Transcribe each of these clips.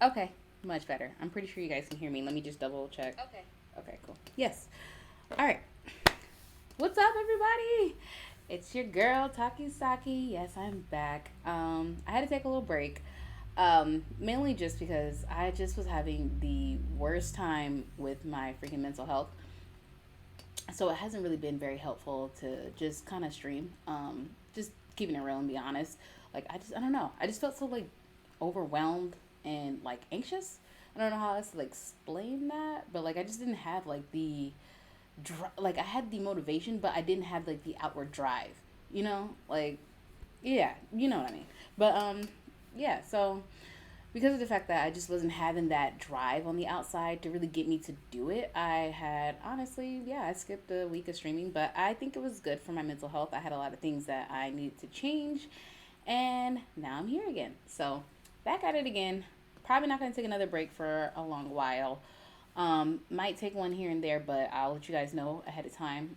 Okay, much better. I'm pretty sure you guys can hear me. Let me just double check. Okay. Okay, cool. Yes. All right. What's up, everybody? It's your girl Takisaki. Yes, I'm back. I had to take a little break. Mainly just because I just was having the worst time with my freaking mental health. So it hasn't really been very helpful to just kind of stream. Just keeping it real and be honest. Like I don't know. I just felt so like overwhelmed and like anxious. I don't know how else to like explain that, but like I just didn't have like like I had the motivation, but I didn't have like the outward drive. You know, like yeah, you know what I mean. But yeah. So because of the fact that I just wasn't having that drive on the outside to really get me to do it, I had honestly, yeah, I skipped a week of streaming, but I think it was good for my mental health. I had a lot of things that I needed to change, and now I'm here again. So back at it again. Probably not going to take another break for a long while. Might take one here and there, but I'll let you guys know ahead of time.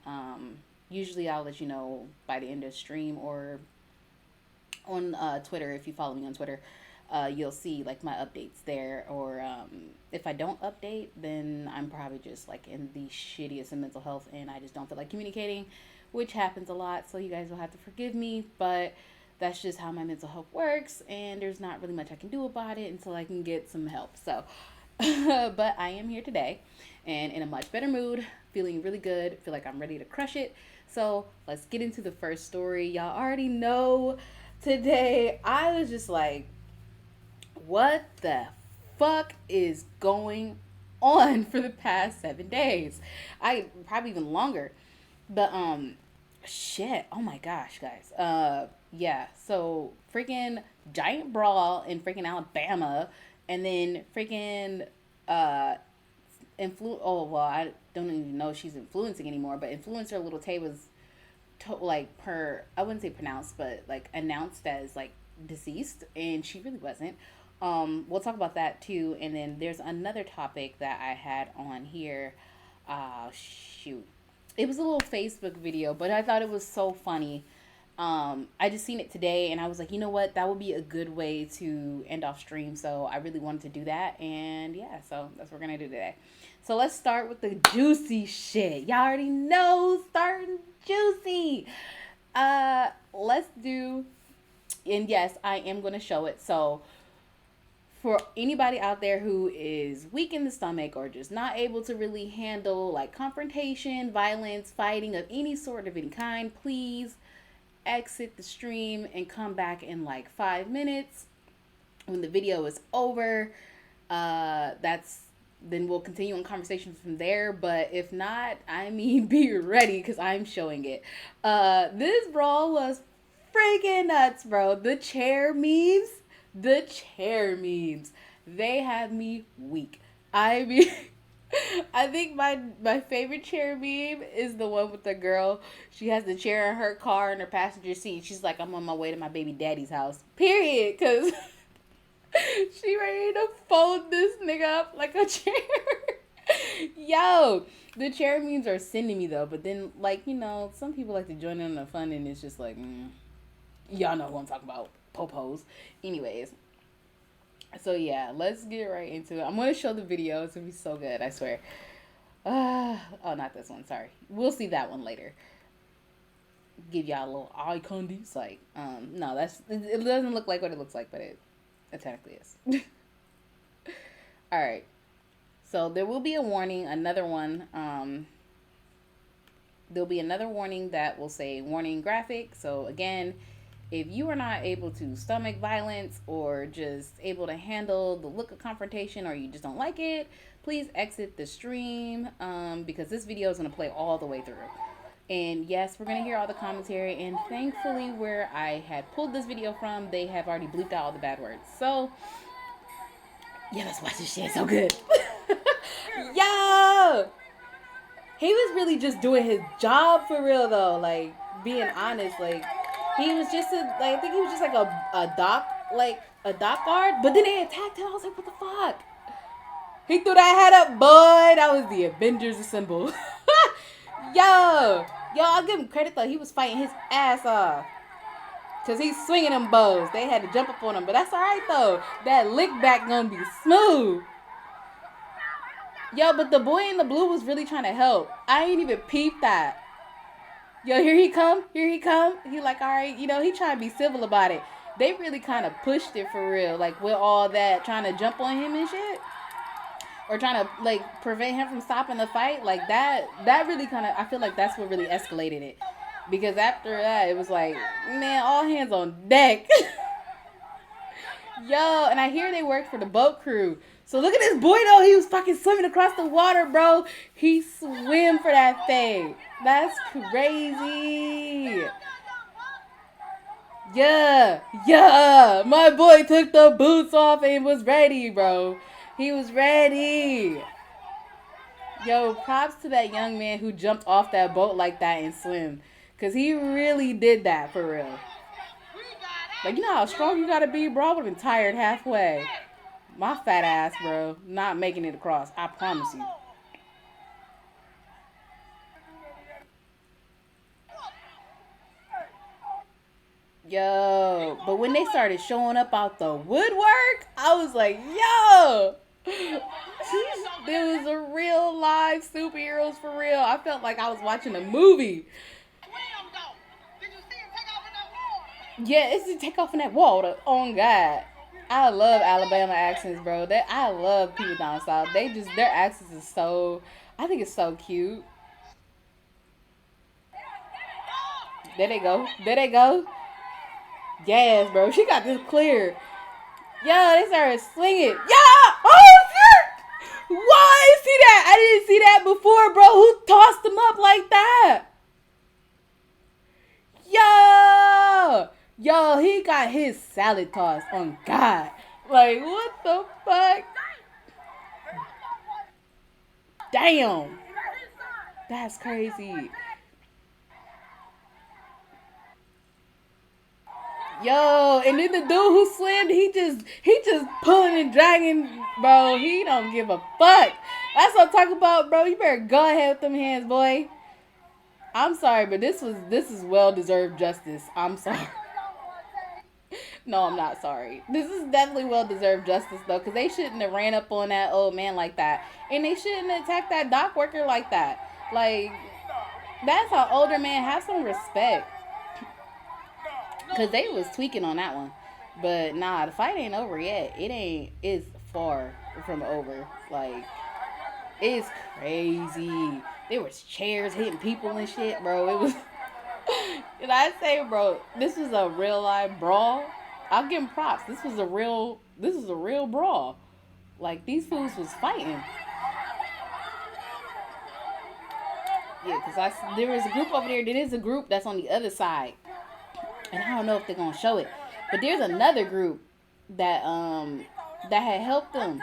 Usually I'll let you know by the end of stream or on Twitter. If you follow me on Twitter, you'll see like my updates there. Or if I don't update, then I'm probably just like in the shittiest of mental health and I just don't feel like communicating, which happens a lot. So you guys will have to forgive me, but that's just how my mental health works, and there's not really much I can do about it until I can get some help. So, but I am here today and in a much better mood, feeling really good, feel like I'm ready to crush it. So, let's get into the first story. Y'all already know today I was just like, what the fuck is going on for the past 7 days? I probably even longer. But shit. Oh my gosh, guys. Yeah. So freaking giant brawl in freaking Alabama, and then freaking Oh well, I don't even know if she's influencing anymore. But influencer Little Tay was like I wouldn't say pronounced, but like announced as like deceased, and she really wasn't. We'll talk about that too, and then there's another topic that I had on here. Shoot, it was a little Facebook video, but I thought it was so funny. I just seen it today, and I was like, you know what, that would be a good way to end off stream. So I really wanted to do that, and yeah, so that's what we're gonna do today. So let's start with the juicy shit. Y'all already know, starting juicy. Let's do, and yes, I am gonna show it. So for anybody out there who is weak in the stomach or just not able to really handle like confrontation, violence, fighting of any sort of any kind, please exit the stream and come back in like 5 minutes when the video is over. That's Then we'll continue on conversations from there. But if not, I mean, be ready because I'm showing it. This brawl was freaking nuts, bro. The chair memes, they have me weak. I mean, I think my favorite chair meme is the one with the girl. She has the chair in her car in her passenger seat. She's like, I'm on my way to my baby daddy's house. Period. Because she ready to fold this nigga up like a chair. Yo, the chair memes are sending me though. But then, like, some people like to join in on the fun, and it's just like, y'all know who I'm talking about. Popos. Anyways. So yeah, let's get right into it. I'm gonna show the video. It's gonna be so good, I swear. Oh, not this one. Sorry. We'll see that one later. Give y'all a little eye candies. Like, no, it doesn't look like what it looks like, but it technically is. All right. So there will be a warning. Another one. There'll be another warning that will say warning graphic. So again, if you are not able to stomach violence or just able to handle the look of confrontation, or you just don't like it, please exit the stream, because this video is going to play all the way through. And yes, we're going to hear all the commentary. And thankfully, where I had pulled this video from, they have already bleeped out all the bad words. So, yeah, let's watch this shit. It's so good. Yo! He was really just doing his job for real, though. Like, being honest, like, he was just I think he was just like a dock guard. But then they attacked him. I was like, what the fuck? He threw that head up, boy. That was the Avengers assemble. Yo, I'll give him credit though. He was fighting his ass off. Because he's swinging them bows. They had to jump up on him. But that's all right, though. That lick back going to be smooth. Yo, but the boy in the blue was really trying to help. I ain't even peeped that. Yo, here he come. Here he come. He like, all right. You know, he trying to be civil about it. They really kind of pushed it for real. Like, with all that trying to jump on him and shit. Or trying to, like, prevent him from stopping the fight. Like, that really kind of, I feel like that's what really escalated it. Because after that, it was like, man, all hands on deck. Yo, and I hear they work for the boat crew. So look at this boy, though. He was fucking swimming across the water, bro. He swam for that thing. That's crazy. Yeah. My boy took the boots off and was ready, bro. He was ready. Yo, props to that young man who jumped off that boat like that and swim. Because he really did that for real. Like, you know how strong you gotta be, bro? I would've been tired halfway. My fat ass, bro. Not making it across. I promise you. Yo. But when they started showing up out the woodwork, I was like, yo. There was a real live superheroes for real. I felt like I was watching a movie. Yeah, it's to take off in that water. On God. I love Alabama accents, bro. I love people down south. Their accents is so, I think it's so cute. There they go. Yes, bro. She got this clear. Yo, they started swinging. Yeah! Oh, shit! Why? See that? I didn't see that before, bro. Who tossed them up like that? Yo, he got his salad tossed on God. Like, what the fuck? Damn. That's crazy. Yo, and then the dude who slammed, he just pulling and dragging, bro. He don't give a fuck. That's what I'm talking about, bro. You better go ahead with them hands, boy. I'm sorry, but this is well-deserved justice. I'm sorry. No, I'm not sorry. This is definitely well-deserved justice, though, because they shouldn't have ran up on that old man like that. And they shouldn't have attacked that dock worker like that. Like, that's an older man. Have some respect. Because they was tweaking on that one. But, nah, the fight ain't over yet. It's far from over. Like, it's crazy. There was chairs hitting people and shit, bro. It was... Did I say, bro, this was a real live brawl? I'll give him props. This was a real brawl. Like, these fools was fighting. Yeah, because there was a group over there. There is a group that's on the other side. And I don't know if they're going to show it. But there's another group that had helped them.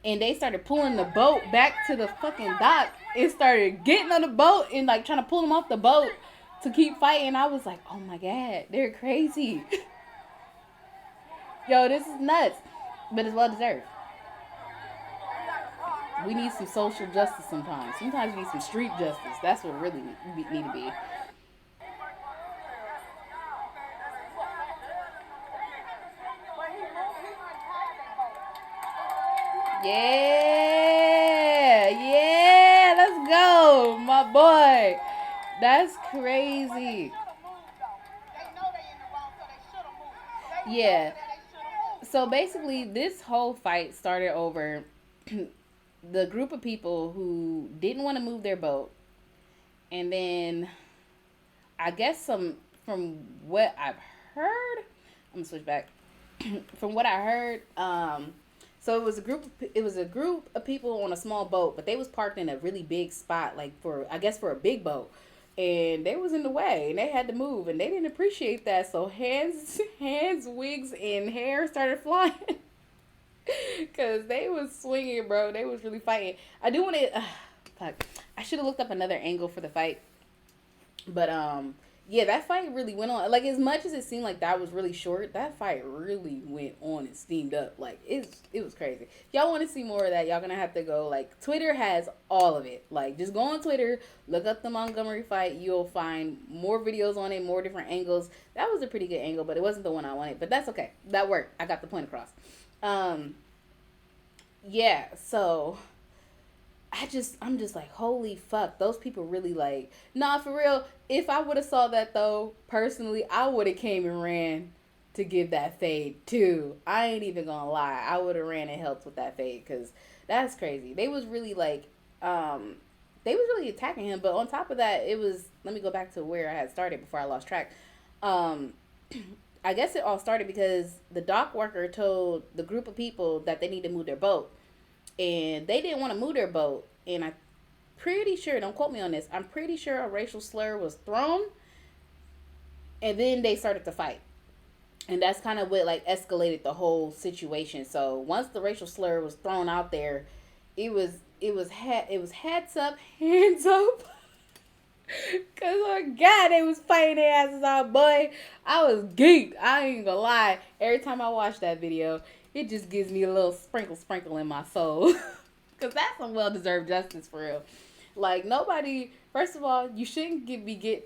And they started pulling the boat back to the fucking dock. And started getting on the boat and, like, trying to pull them off the boat to keep fighting. I was like, oh my God, they're crazy. Yo, this is nuts. But it's well deserved. We need some social justice sometimes. Sometimes we need some street justice. That's what really need to be. Yeah, let's go, my boy. That's crazy. Yeah. So basically, this whole fight started over the group of people who didn't want to move their boat. And then, I guess from what I've heard, I'm going to switch back. From what I heard, so it was a group of people on a small boat, but they was parked in a really big spot, like for a big boat. And they was in the way, and they had to move, and they didn't appreciate that. So hands, wigs, and hair started flying. Because they was swinging, bro. They was really fighting. I do want to... fuck. I should have looked up another angle for the fight. But, Yeah, that fight really went on. Like as much as it seemed like that was really short, that fight really went on and steamed up. Like it was crazy. If y'all want to see more of that, y'all gonna have to go. Like Twitter has all of it. Like just go on Twitter, look up the Montgomery fight. You'll find more videos on it, more different angles. That was a pretty good angle, but it wasn't the one I wanted. But that's okay. That worked. I got the point across. Um, yeah. So I'm just like, holy fuck, those people really like, nah, for real. If I would have saw that though, personally, I would have came and ran to give that fade too. I ain't even gonna lie, I would have ran and helped with that fade because that's crazy. They was really like, um, they was really attacking him. But on top of that, it was. Let me go back to where I had started before I lost track. Um, I guess it all started because the dock worker told the group of people that they need to move their boat and they didn't want to move their boat. And I'm pretty sure, don't quote me on this, I'm pretty sure a racial slur was thrown, and then they started to fight. And that's kind of what like escalated the whole situation. So once the racial slur was thrown out there, it was heads up, hands up. Cause oh god, they was fighting their asses out, boy. I was geeked. I ain't gonna lie. Every time I watch that video, it just gives me a little sprinkle in my soul. Cause that's some well deserved justice for real. Like nobody. First of all, you shouldn't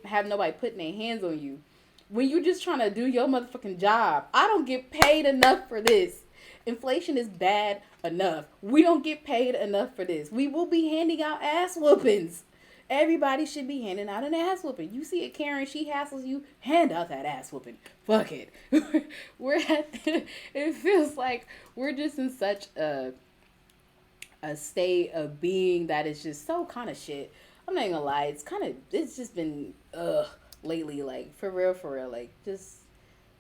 have nobody putting their hands on you when you just trying to do your motherfucking job. I don't get paid enough for this. Inflation is bad enough. We don't get paid enough for this. We will be handing out ass whoopings. Everybody should be handing out an ass whooping. You see a Karen, she hassles you, hand out that ass whooping. Fuck it. We're at it feels like we're just in such a state of being that is just so kind of shit. I'm not gonna lie, it's just been lately, like for real, like just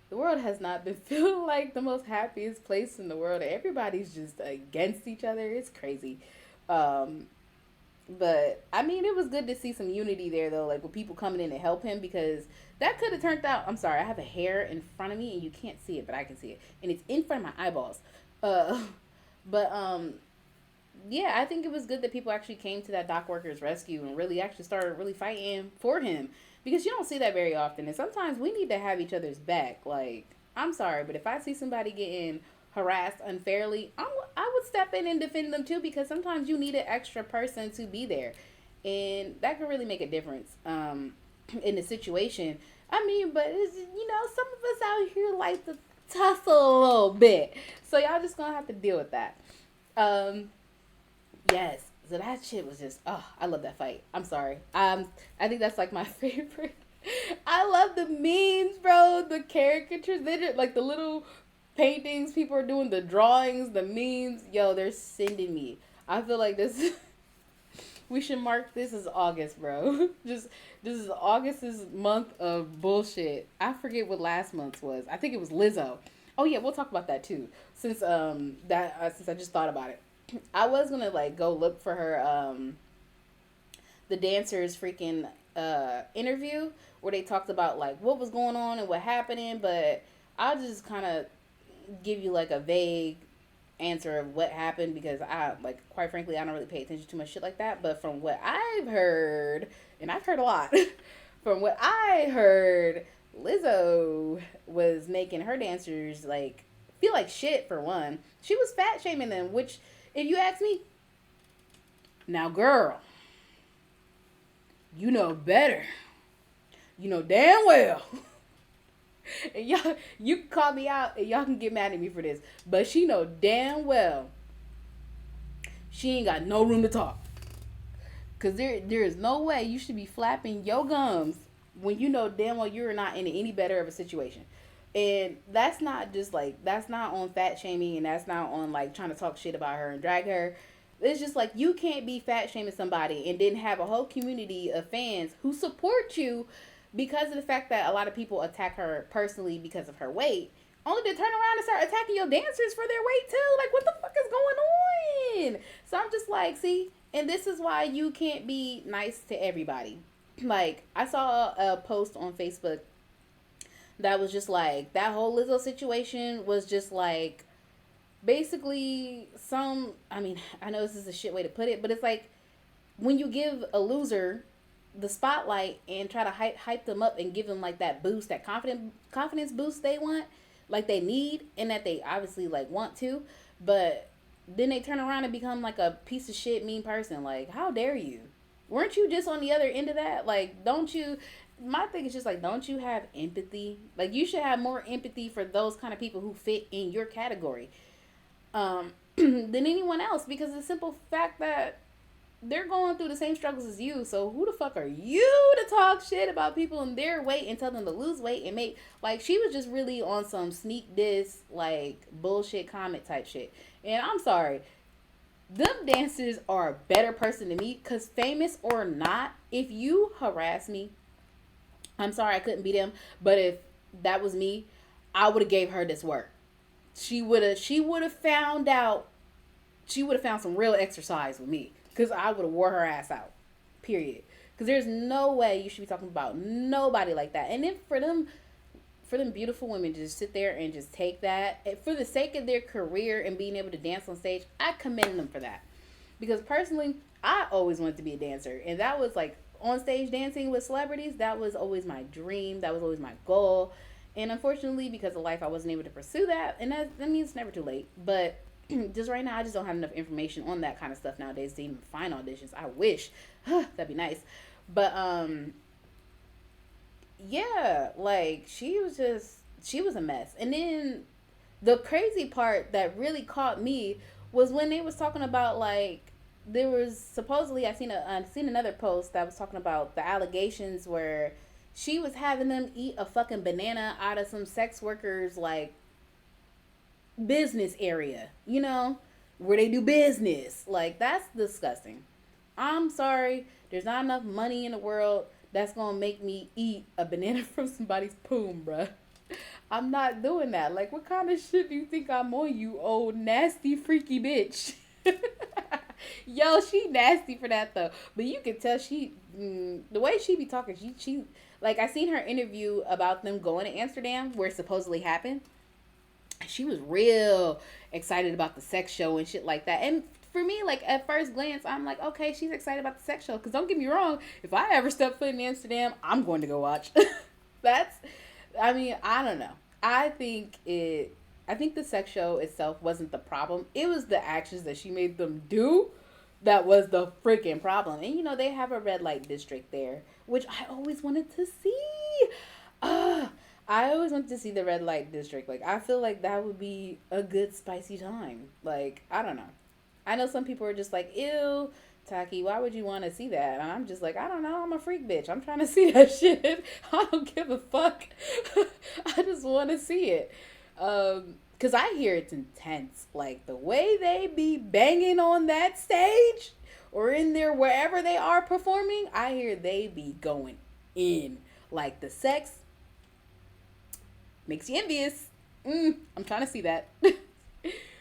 the world has not been feeling like the most happiest place in the world. Everybody's just against each other. It's crazy. Um, but I mean, it was good to see some unity there, though. Like with people coming in to help him because that could have turned out. I'm sorry, I have a hair in front of me and you can't see it, but I can see it, and it's in front of my eyeballs. Uh, but yeah, I think it was good that people actually came to that dock worker's rescue and really actually started really fighting for him because you don't see that very often. And sometimes we need to have each other's back. Like, I'm sorry, but if I see somebody getting harassed unfairly, I would step in and defend them too because sometimes you need an extra person to be there. And that could really make a difference in the situation. I mean, but it's, some of us out here like to tussle a little bit. So y'all just gonna have to deal with that. Um, Yes. So that shit was just I love that fight. I'm sorry. I think that's like my favorite. I love the memes, bro. The caricatures. They just, like the little paintings people are doing, the drawings, the memes. Yo, they're sending me. I feel like this we should mark this as August, bro. Just this is August's month of bullshit. I forget what last month's was. I think it was Lizzo. Oh yeah, we'll talk about that too. Since I just thought about it. I was gonna like go look for her the dancers freaking interview where they talked about like what was going on and what happening, but I'll just kind of give you like a vague answer of what happened because I like quite frankly I don't really pay attention to much shit like that. But from what I've heard, and I've heard a lot, from what I heard, Lizzo was making her dancers like feel like shit for one. She was fat shaming them, which if you ask me, now girl, you know better. You know damn well. And y'all, you can call me out and y'all can get mad at me for this. But she know damn well she ain't got no room to talk. Cause there is no way you should be flapping your gums when you know damn well you're not in any better of a situation. And that's not on fat shaming and that's not on like trying to talk shit about her and drag her. It's just like you can't be fat shaming somebody and then have a whole community of fans who support you because of the fact that a lot of people attack her personally because of her weight. Only to turn around and start attacking your dancers for their weight too. Like what the fuck is going on? So I'm just like, see, and this is why you can't be nice to everybody. Like I saw a post on Facebook that was just like that whole Lizzo situation was just like basically I mean, I know this is a shit way to put it, but it's like when you give a loser the spotlight and try to hype them up and give them like that boost, that confidence boost they want, like they need, and that they obviously like want to, but then they turn around and become like a piece of shit mean person. Like, how dare you? Weren't you just on the other end of that? Like, don't you? My thing is just like, don't you have empathy? Like, you should have more empathy for those kind of people who fit in your category, than anyone else, because of the simple fact that they're going through the same struggles as you. So who the fuck are you to talk shit about people in their weight and tell them to lose weight and make, like, she was just really on some sneak diss, like, bullshit comment type shit. And I'm sorry, them dancers are a better person than me, because famous or not, if you harass me, I'm sorry I couldn't beat them, but if that was me, I would have gave her this work. She would have found out, she would have found some real exercise with me, because I would have wore her ass out. Period. Because there's no way you should be talking about nobody like that. And then for them beautiful women to just sit there and just take that for the sake of their career and being able to dance on stage, I commend them for that. Because personally, I always wanted to be a dancer, and that was like on stage dancing with celebrities. That was always my dream. That was always my goal. And unfortunately, because of life, I wasn't able to pursue that. And that means it's never too late. But just right now, I just don't have enough information on that kind of stuff nowadays to even find auditions. I wish. That'd be nice. But yeah, like she was a mess. And then the crazy part that really caught me was when they was talking about, like, there was supposedly, I seen another post that was talking about the allegations where she was having them eat a fucking banana out of some sex workers, like, business area, where they do business. Like, that's disgusting. I'm sorry, there's not enough money in the world that's gonna make me eat a banana from somebody's poom, bruh. I'm not doing that. Like, what kind of shit do you think I'm on, you old nasty freaky bitch? Yo, she nasty for that though. But you can tell the way she be talking, she like, I seen her interview about them going to Amsterdam where it supposedly happened. She was real excited about the sex show and shit like that. And for me, like, at first glance, I'm like, okay, she's excited about the sex show. Because don't get me wrong, if I ever step foot in Amsterdam, I'm going to go watch. That's, I mean, I don't know. I think the sex show itself wasn't the problem. It was the actions that she made them do that was the freaking problem. And they have a red light district there, which I always wanted to see. Uh, I always wanted to see the red light district. Like, I feel like that would be a good spicy time. Like, I don't know. I know some people are just like, ew, Taki, why would you want to see that? And I'm just like, I don't know. I'm a freak bitch. I'm trying to see that shit. I don't give a fuck. I just want to see it. Because I hear it's intense. Like, the way they be banging on that stage or in there wherever they are performing, I hear they be going in. Like, the sex makes you envious. I'm trying to see that.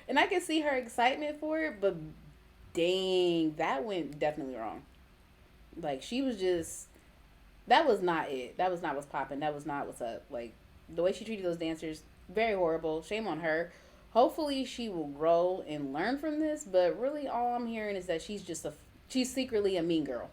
And I can see her excitement for it, but dang, that went definitely wrong. Like, she was just, that was not it. That was not what's popping. That was not what's up. Like, the way she treated those dancers, very horrible. Shame on her. Hopefully she will grow and learn from this, but really all I'm hearing is that she's secretly a mean girl.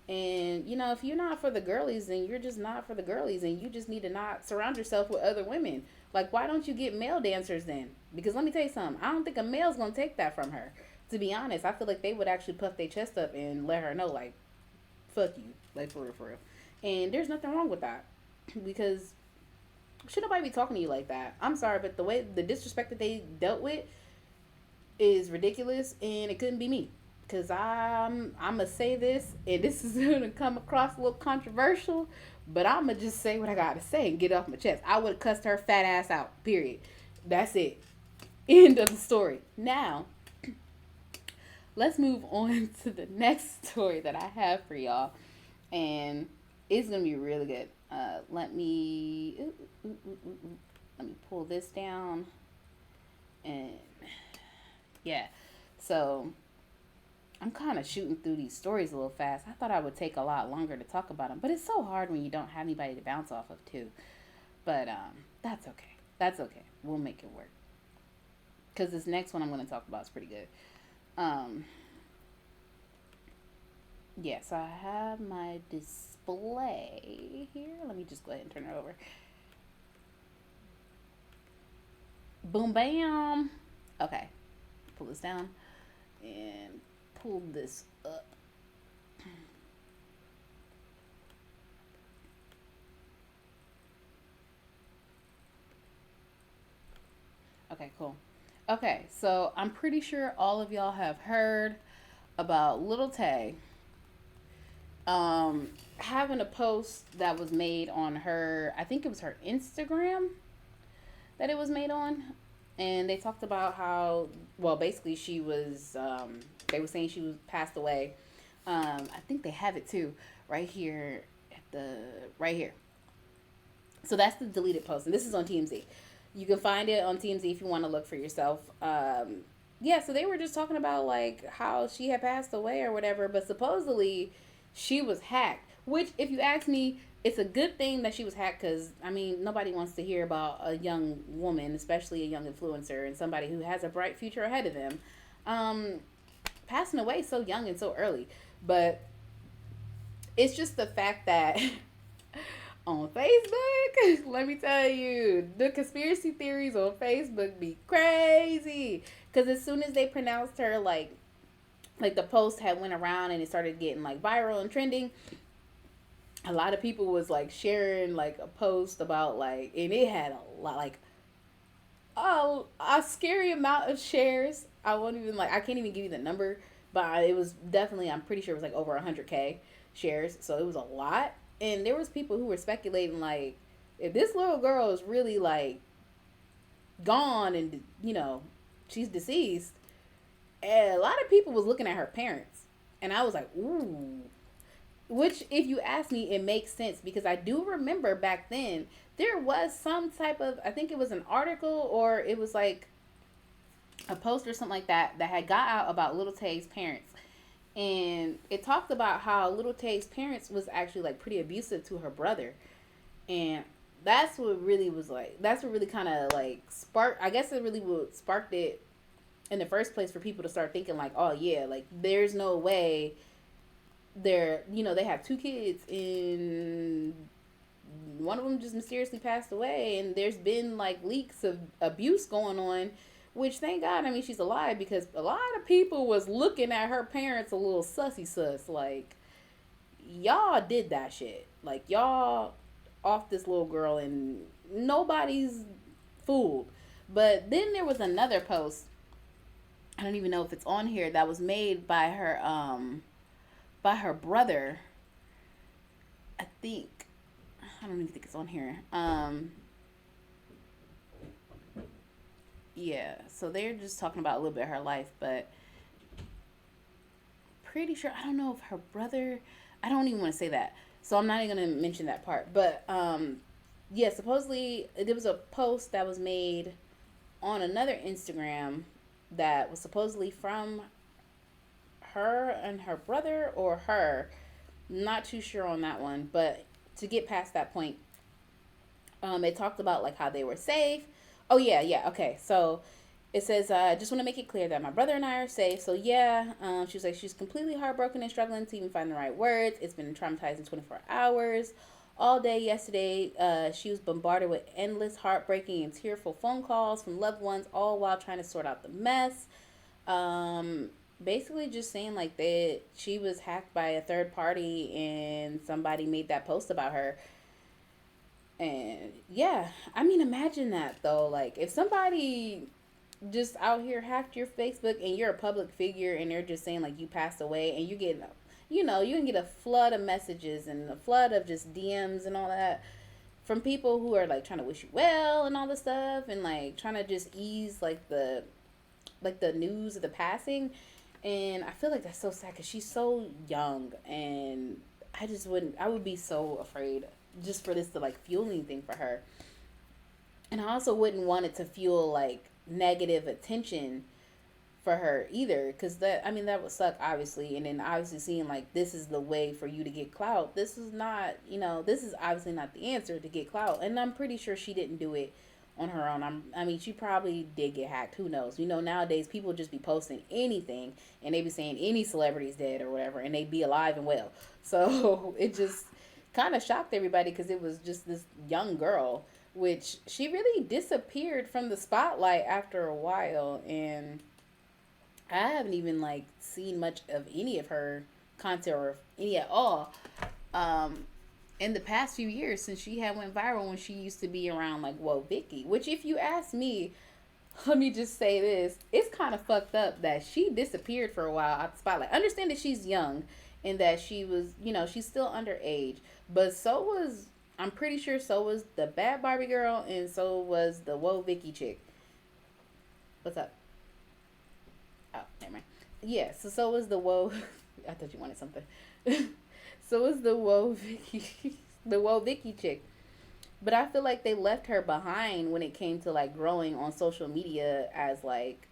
And, if you're not for the girlies, then you're just not for the girlies, and you just need to not surround yourself with other women. Like, why don't you get male dancers then? Because let me tell you something. I don't think a male's going to take that from her. To be honest, I feel like they would actually puff their chest up and let her know, like, fuck you. Like, for real, for real. And there's nothing wrong with that. Because should nobody be talking to you like that? I'm sorry, but the disrespect that they dealt with is ridiculous, and it couldn't be me. Because I'm going to say this, and this is going to come across a little controversial, but I'm going to just say what I got to say and get it off my chest. I would have cussed her fat ass out, period. That's it. End of the story. Now, let's move on to the next story that I have for y'all, and it's going to be really good. Let me pull this down, and yeah, so I'm kind of shooting through these stories a little fast. I thought I would take a lot longer to talk about them, but it's so hard when you don't have anybody to bounce off of too. But that's okay. That's okay. We'll make it work. Because this next one I'm going to talk about is pretty good. Yes, I have my display here. Let me just go ahead and turn it over. Boom, bam. Okay, pull this down and pull this up. Okay, cool. Okay, so I'm pretty sure all of y'all have heard about Little Tay um, having a post that was made on her, I think it was her Instagram that it was made on. And they talked about how, well, basically she was, they were saying she was passed away. I think they have it too, right here at the, right here. So that's the deleted post. And this is on TMZ. You can find it on TMZ if you want to look for yourself. Yeah, so they were just talking about like how she had passed away or whatever, but supposedly she was hacked. Which, if you ask me, it's a good thing that she was hacked because I mean nobody wants to hear about a young woman, especially a young influencer and somebody who has a bright future ahead of them, um, passing away so young and so early. But it's just the fact that on Facebook, let me tell you, the conspiracy theories on Facebook be crazy. Because as soon as they pronounced her, like the post had went around and it started getting like viral and trending, a lot of people was like sharing like a post about like, and it had a lot like a scary amount of shares. I won't even like I can't even give you the number, but it was definitely I'm pretty sure it was like over 100K shares. So it was a lot, and there was people who were speculating like if this little girl is really like gone and she's deceased, and a lot of people was looking at her parents, and I was like, ooh. Which, if you ask me, it makes sense because I do remember back then there was some type of I think it was an article or it was like a post or something like that that had got out about Little Tay's parents, and it talked about how Little Tay's parents was actually like pretty abusive to her brother, and that's what really was like. That's what really kind of like sparked. I guess it really would sparked it in the first place for people to start thinking like, oh yeah, like there's no way they're they have two kids and one of them just mysteriously passed away and there's been like leaks of abuse going on, which thank God I mean she's alive because a lot of people was looking at her parents a little sussy sus like y'all did that shit like y'all off this little girl and nobody's fooled. But then there was another post, I don't even know if it's on here, that was made by her brother. I think I don't even think it's on here. Yeah, so they're just talking about a little bit of her life, but pretty sure I don't know if her brother. I don't even want to say that, so I'm not even gonna mention that part. But yeah, supposedly there was a post that was made on another Instagram that was supposedly from her and her brother or her. Not too sure on that one, but to get past that point, it talked about like how they were safe. Oh yeah, yeah. Okay, so it says, I just want to make it clear that my brother and I are safe. So yeah, she was like she's completely heartbroken and struggling to even find the right words. It's been traumatizing 24 hours. All day yesterday, she was bombarded with endless, heartbreaking, and tearful phone calls from loved ones, all while trying to sort out the mess. Um, Basically just saying like that she was hacked by a third party and somebody made that post about her. And yeah, I mean imagine that though. Like if somebody just out here hacked your Facebook and you're a public figure and they're just saying like you passed away and you get you can get a flood of messages and a flood of just DMs and all that from people who are like trying to wish you well and all this stuff and like trying to just ease like the news of the passing. And I feel like that's so sad because she's so young, and I just wouldn't. I would be so afraid just for this to like fuel anything for her, and I also wouldn't want it to fuel like negative attention for her either, because that I mean that would suck obviously, and then obviously seeing like this is the way for you to get clout. This is not this is obviously not the answer to get clout, and I'm pretty sure she didn't do it on her own. I mean, she probably did get hacked. Who knows? You know, nowadays people just be posting anything and they be saying any celebrity's dead or whatever, and they be alive and well. So it just kind of shocked everybody because it was just this young girl, which she really disappeared from the spotlight after a while, and I haven't even like seen much of any of her content or any at all. Um, in the past few years since she had went viral when she used to be around like Whoa Vicky, which if you ask me, let me just say this, it's kind of fucked up that she disappeared for a while out the spotlight. Understand that she's young and that she was, you know, she's still underage, but so was, I'm pretty sure so was the bad Barbie girl and so was the Whoa Vicky chick. What's up? Oh, never mind. Yeah, so was the Whoa. I thought you wanted something. So was the Whoa Vicky, the Whoa Vicky chick. But I feel like they left her behind when it came to like growing on social media as like,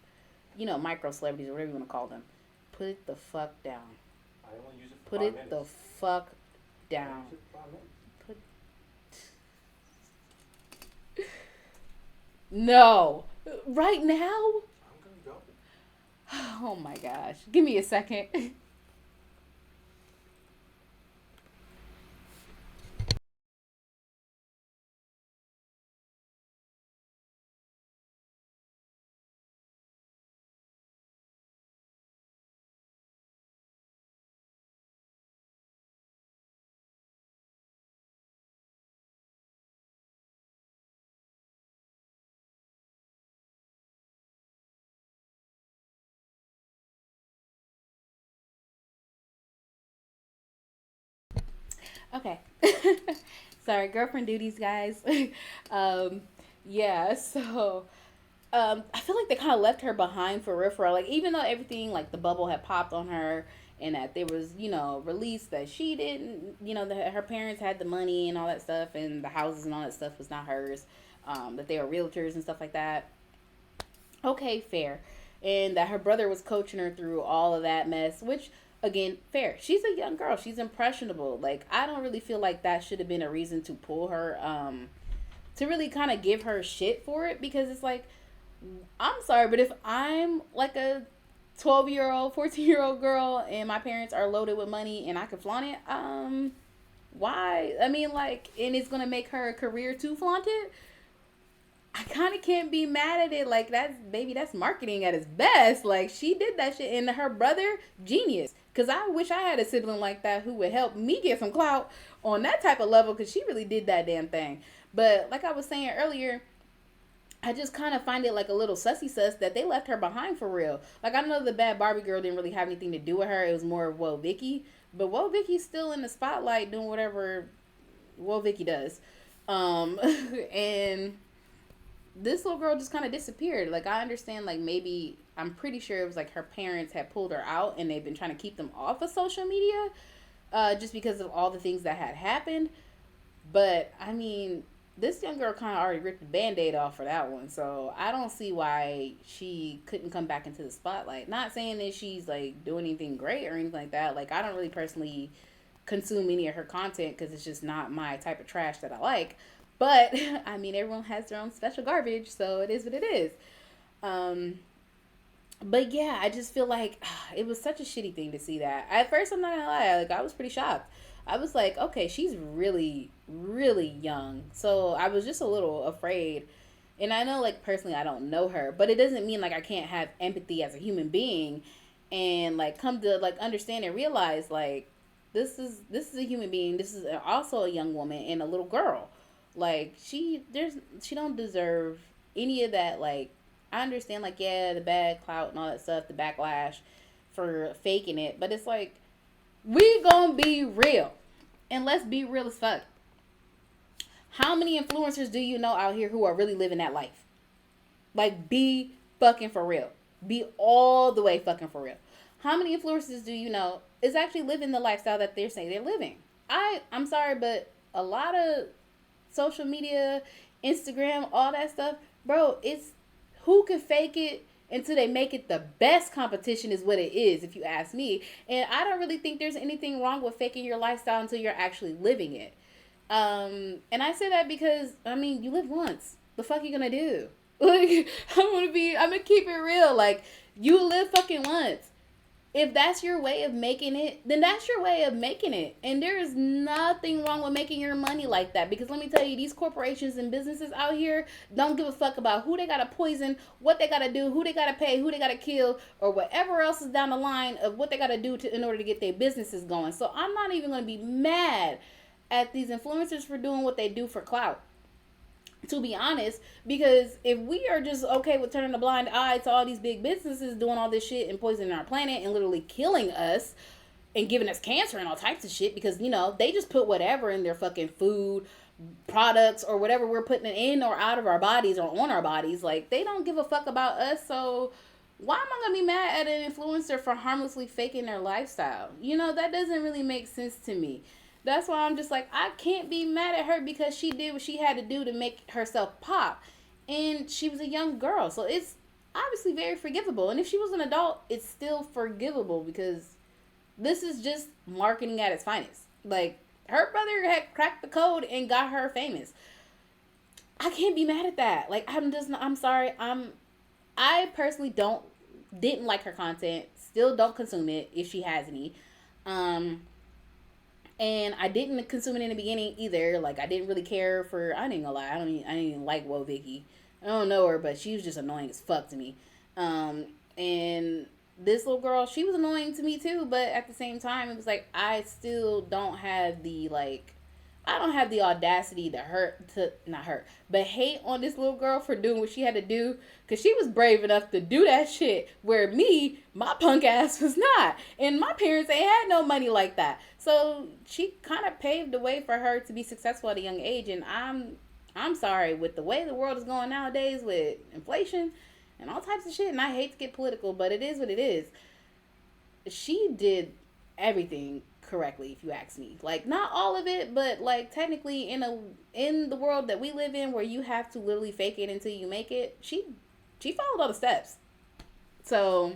you know, micro celebrities or whatever you want to call them. Put it the fuck down. I only use it for Put five it minutes. the fuck down. Use it for 5 minutes. Put no. Right now? I'm gonna go. Oh my gosh. Give me a second. Okay. Sorry, girlfriend duties, guys. um, yeah, so I feel like they kind of left her behind for real, for real. Like even though everything, like the bubble had popped on her, and that there was, you know, released that she didn't, you know, that her parents had the money and all that stuff, and the houses and all that stuff was not hers. That they were realtors and stuff like that. Okay, fair. And that her brother was coaching her through all of that mess, which again, fair. She's a young girl. She's impressionable. Like I don't really feel like that should have been a reason to pull her to really kind of give her shit for it, because it's like I'm sorry, but if I'm like a 12-year-old, 14-year-old girl and my parents are loaded with money and I can flaunt it, why? I mean, like, and it's gonna make her a career to flaunt it. I kind of can't be mad at it. Like that's baby, that's marketing at its best. Like she did that shit, and her brother, genius. Cause I wish I had a sibling like that who would help me get some clout on that type of level. Cause she really did that damn thing. But like I was saying earlier, I just kind of find it like a little sussy sus that they left her behind for real. Like I know the bad Barbie girl didn't really have anything to do with her. It was more of Whoa Vicky, but Whoa Vicky's still in the spotlight doing whatever Whoa Vicky does. And this little girl just kind of disappeared. Like I understand, like maybe I'm pretty sure it was like her parents had pulled her out and they've been trying to keep them off of social media, just because of all the things that had happened. But I mean, this young girl kind of already ripped the band-aid off for that one, so I don't see why she couldn't come back into the spotlight. Not saying that she's like doing anything great or anything like that. Like I don't really personally consume any of her content because it's just not my type of trash that I like. But I mean, everyone has their own special garbage, so it is what it is. Um, but yeah, I just feel like it was such a shitty thing to see that. At first, I'm not gonna lie, like I was pretty shocked. I was like, okay, she's really, really young. So I was just a little afraid. And I know, like personally, I don't know her, but it doesn't mean like I can't have empathy as a human being, and like come to like understand and realize like this is a human being. This is also a young woman and a little girl. Like she don't deserve any of that. Like I understand, like yeah, the bad clout and all that stuff, the backlash for faking it, but it's like we gonna be real, and let's be real as fuck. How many influencers do you know out here who are really living that life? Like be fucking for real. Be all the way fucking for real. How many influencers do you know is actually living the lifestyle that they're saying they're living? I'm sorry, but a lot of social media, Instagram, all that stuff, bro, it's who can fake it until they make it the best competition is what it is, if you ask me. And I don't really think there's anything wrong with faking your lifestyle until you're actually living it. And I say that because I mean you live once. The fuck you gonna do? Like, I'm gonna keep it real. Like, you live fucking once. If that's your way of making it, then that's your way of making it. And there is nothing wrong with making your money like that. Because let me tell you, these corporations and businesses out here don't give a fuck about who they gotta poison, what they gotta do, who they gotta pay, who they gotta kill, or whatever else is down the line of what they gotta do in order to get their businesses going. So I'm not even gonna be mad at these influencers for doing what they do for clout, to be honest, because if we are just okay with turning a blind eye to all these big businesses doing all this shit and poisoning our planet and literally killing us and giving us cancer and all types of shit, because they just put whatever in their fucking food products or whatever we're putting it in or out of our bodies or on our bodies, like they don't give a fuck about us. So why am I gonna be mad at an influencer for harmlessly faking their lifestyle? That doesn't really make sense to me. That's why I'm just like, I can't be mad at her because she did what she had to do to make herself pop. And she was a young girl. So it's obviously very forgivable. And if she was an adult, it's still forgivable because this is just marketing at its finest. Like, her brother had cracked the code and got her famous. I can't be mad at that. Like, I'm sorry. I personally didn't like her content. Still don't consume it if she has any. And I didn't consume it in the beginning either. Like, I didn't really care for. I ain't gonna lie. I didn't even like Woe Vicky. I don't know her, but she was just annoying as fuck to me. And this little girl, she was annoying to me too. But at the same time, it was like I still don't have the like. I don't have the audacity not hurt, but hate on this little girl for doing what she had to do, because she was brave enough to do that shit where my punk ass was not, and my parents ain't had no money like that. So she kind of paved the way for her to be successful at a young age, and I'm sorry, with the way the world is going nowadays with inflation and all types of shit, and I hate to get political, but it is what it is. She did everything correctly, if you ask me. Like, not all of it, but like technically in the world that we live in, where you have to literally fake it until you make it, she followed all the steps. So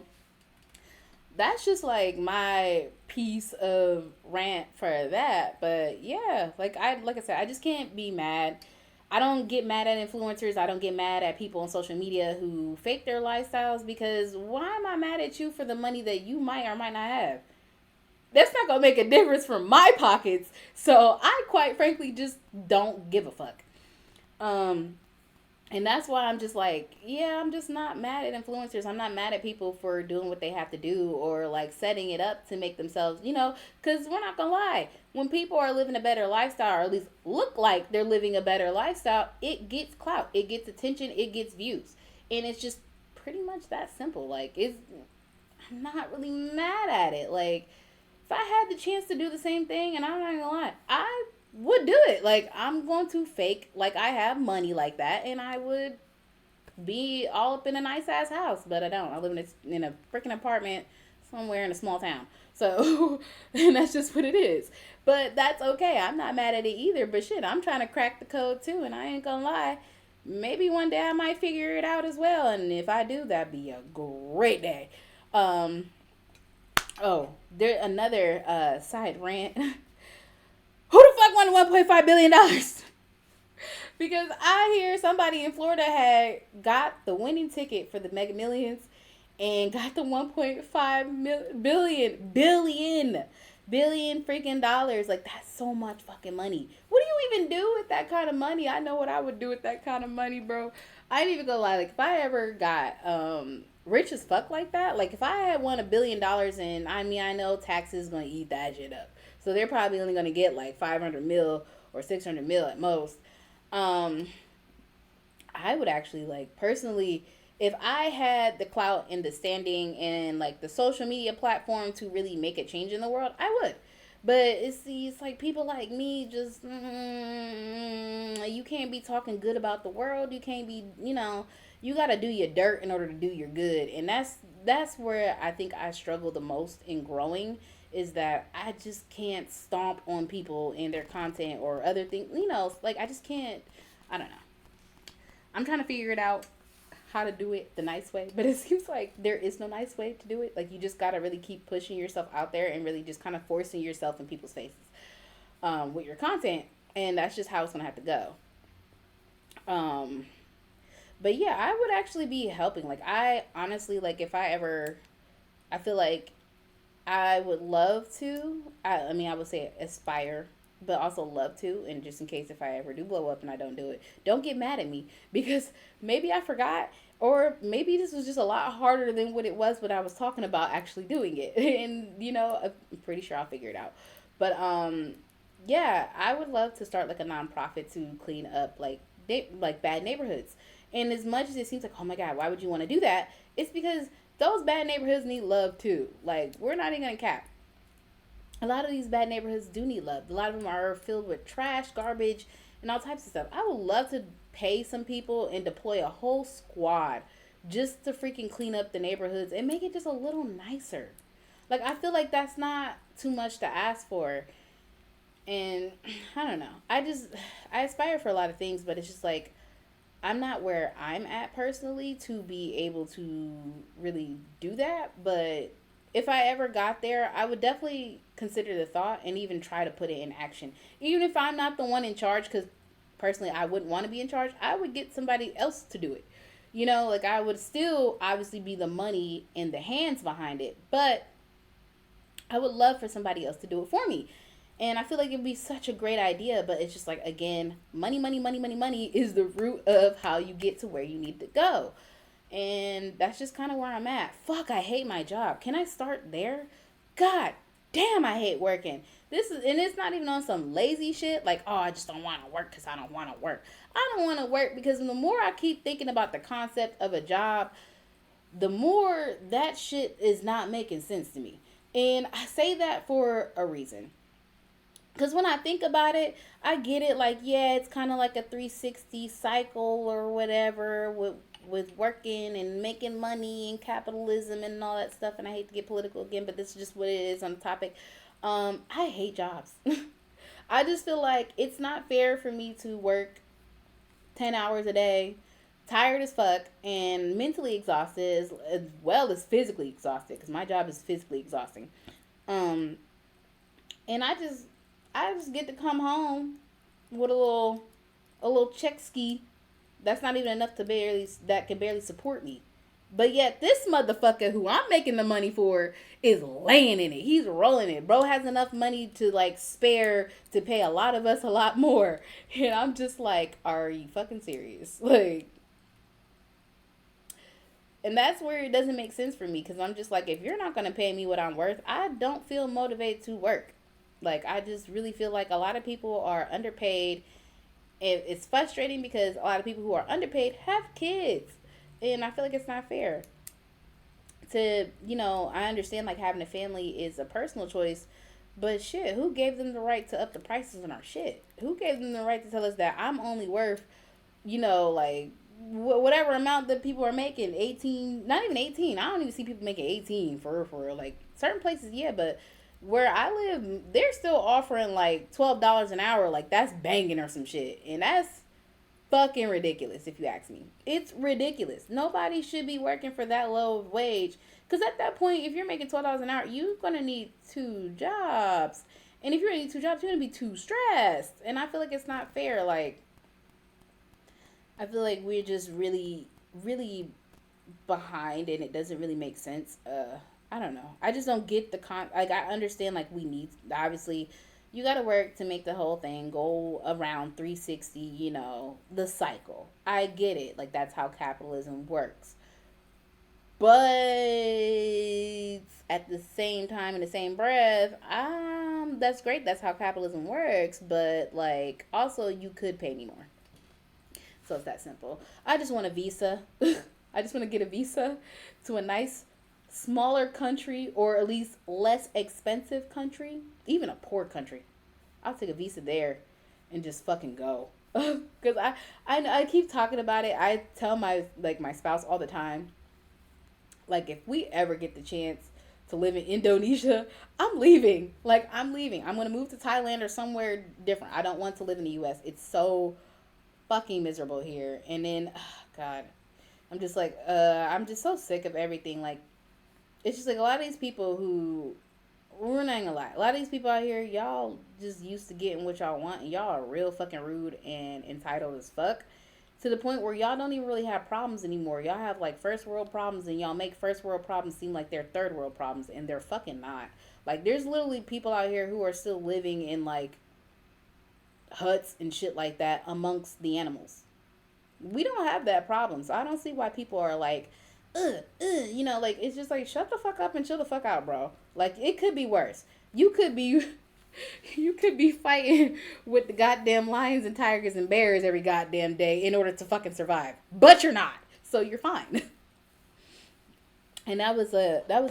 that's just like my piece of rant for that. But yeah, like I said, I just can't be mad. I don't get mad at influencers. I don't get mad at people on social media who fake their lifestyles, because why am I mad at you for the money that you might or might not have? That's not gonna make a difference for my pockets. So I quite frankly just don't give a fuck. Um, and that's why I'm just like, yeah, I'm just not mad at influencers. I'm not mad at people for doing what they have to do or like setting it up to make themselves, because we're not gonna lie. When people are living a better lifestyle, or at least look like they're living a better lifestyle, it gets clout, it gets attention, it gets views. And it's just pretty much that simple. Like, I'm not really mad at it. Like, if I had the chance to do the same thing, and I'm not gonna lie, I would do it. Like, I'm going to fake like I have money like that, and I would be all up in a nice ass house, but I don't. I live in a freaking apartment somewhere in a small town. So, and that's just what it is. But that's okay. I'm not mad at it either. But shit, I'm trying to crack the code too, and I ain't gonna lie. Maybe one day I might figure it out as well, and if I do, that'd be a great day. Um, Oh, there another side rant. Who the fuck wanted $1.5 billion? Because I hear somebody in Florida had got the winning ticket for the Mega Millions and got the 1.5 billion freaking dollars. Like, that's so much fucking money. What do you even do with that kind of money? I know what I would do with that kind of money, bro. I ain't even gonna lie. Like, if I ever got rich as fuck like that, like if I had won $1 billion, and I know taxes gonna eat that shit up, so they're probably only gonna get like 500 mil or 600 mil at most. um I would actually, like, personally, if I had the clout and the standing and like the social media platform to really make a change in the world, I would. But it's like people like me just you can't be talking good about the world. You can't be, you got to do your dirt in order to do your good. And that's where I think I struggle the most in growing, is that I just can't stomp on people and their content or other things, like I just can't. I don't know. I'm trying to figure it out how to do it the nice way, but it seems like there is no nice way to do it. Like, you just gotta really keep pushing yourself out there and really just kind of forcing yourself in people's faces with your content, and that's just how it's gonna have to go. But yeah, I would actually be helping. Like I honestly like if I ever I feel like I would love to. I mean, I would say aspire, but also love to. And just in case if I ever do blow up and I don't do it, don't get mad at me because maybe I forgot, or maybe this was just a lot harder than what it was when I was talking about actually doing it. And I'm pretty sure I'll figure it out. But yeah, I would love to start like a nonprofit to clean up like bad neighborhoods. And as much as it seems like, oh my god, why would you want to do that? It's because those bad neighborhoods need love too. Like, we're not even gonna cap. A lot of these bad neighborhoods do need love. A lot of them are filled with trash, garbage, and all types of stuff. I would love to pay some people and deploy a whole squad just to freaking clean up the neighborhoods and make it just a little nicer. Like, I feel like that's not too much to ask for. And I don't know. I aspire for a lot of things, but it's just like, I'm not where I'm at personally to be able to really do that. But if I ever got there, I would definitely consider the thought and even try to put it in action. Even if I'm not the one in charge, because personally I wouldn't want to be in charge, I would get somebody else to do it. Like I would still obviously be the money and the hands behind it, but I would love for somebody else to do it for me. And I feel like it'd be such a great idea, but it's just like, again, money, money, money, money, money is the root of how you get to where you need to go. And that's just kind of where I'm at. Fuck, I hate my job. Can I start there? God damn, I hate working. And it's not even on some lazy shit like, oh, I just don't want to work because I don't want to work. I don't want to work because the more I keep thinking about the concept of a job, the more that shit is not making sense to me. And I say that for a reason. Because when I think about it, I get it. Like, yeah, it's kind of like a 360 cycle or whatever with working and making money and capitalism and all that stuff. And I hate to get political again, but this is just what it is on the topic. I hate jobs. I just feel like it's not fair for me to work 10 hours a day, tired as fuck, and mentally exhausted as well as physically exhausted, because my job is physically exhausting. Um, and I just get to come home with a little check ski that's not even enough that can barely support me. But yet this motherfucker who I'm making the money for is laying in it. He's rolling it. Bro has enough money to like spare to pay a lot of us a lot more. And I'm just like, are you fucking serious? Like, and that's where it doesn't make sense for me, because I'm just like, if you're not going to pay me what I'm worth, I don't feel motivated to work. Like, I just really feel like a lot of people are underpaid. It's frustrating because a lot of people who are underpaid have kids. And I feel like it's not fair. I understand like having a family is a personal choice, but shit, who gave them the right to up the prices on our shit? Who gave them the right to tell us that I'm only worth, like whatever amount that people are making, 18, not even 18. I don't even see people making 18 for real, for real. Like certain places, yeah, but where I live, they're still offering like $12 an hour. Like that's banging or some shit. And that's fucking ridiculous if you ask me. It's ridiculous. Nobody should be working for that low of wage. Because at that point, if you're making $12 an hour, you're going to need two jobs. And if you're going to need two jobs, you're going to be too stressed. And I feel like it's not fair. Like, I feel like we're just really, really behind and it doesn't really make sense. I don't know. I just don't get like I understand like we need, obviously you got to work to make the whole thing go around 360, the cycle. I get it. Like that's how capitalism works. But at the same time, in the same breath, that's great. That's how capitalism works. But like, also, you could pay me more. So it's that simple. I just want a visa. I just want to get a visa to a nice, smaller country, or at least less expensive country, even a poor country. I'll take a visa there and just fucking go. Because I keep talking about it. I tell my spouse all the time, like, if we ever get the chance to live in Indonesia, I'm leaving. Like, I'm leaving. I'm going to move to Thailand or somewhere different. I don't want to live in the U.S. It's so fucking miserable here. And then, God, I'm just like, I'm just so sick of everything. Like, it's just like a lot of these people who, we're not gonna lie, a lot of these people out here, y'all just used to getting what y'all want, and y'all are real fucking rude and entitled as fuck to the point where y'all don't even really have problems anymore. Y'all have like first world problems, and y'all make first world problems seem like they're third world problems, and they're fucking not. Like, there's literally people out here who are still living in like huts and shit like that amongst the animals. We don't have that problem, so I don't see why people are like, like, it's just like, shut the fuck up and chill the fuck out, bro. Like, it could be worse. You could be you could be fighting with the goddamn lions and tigers and bears every goddamn day in order to fucking survive. But you're not. So you're fine. And that was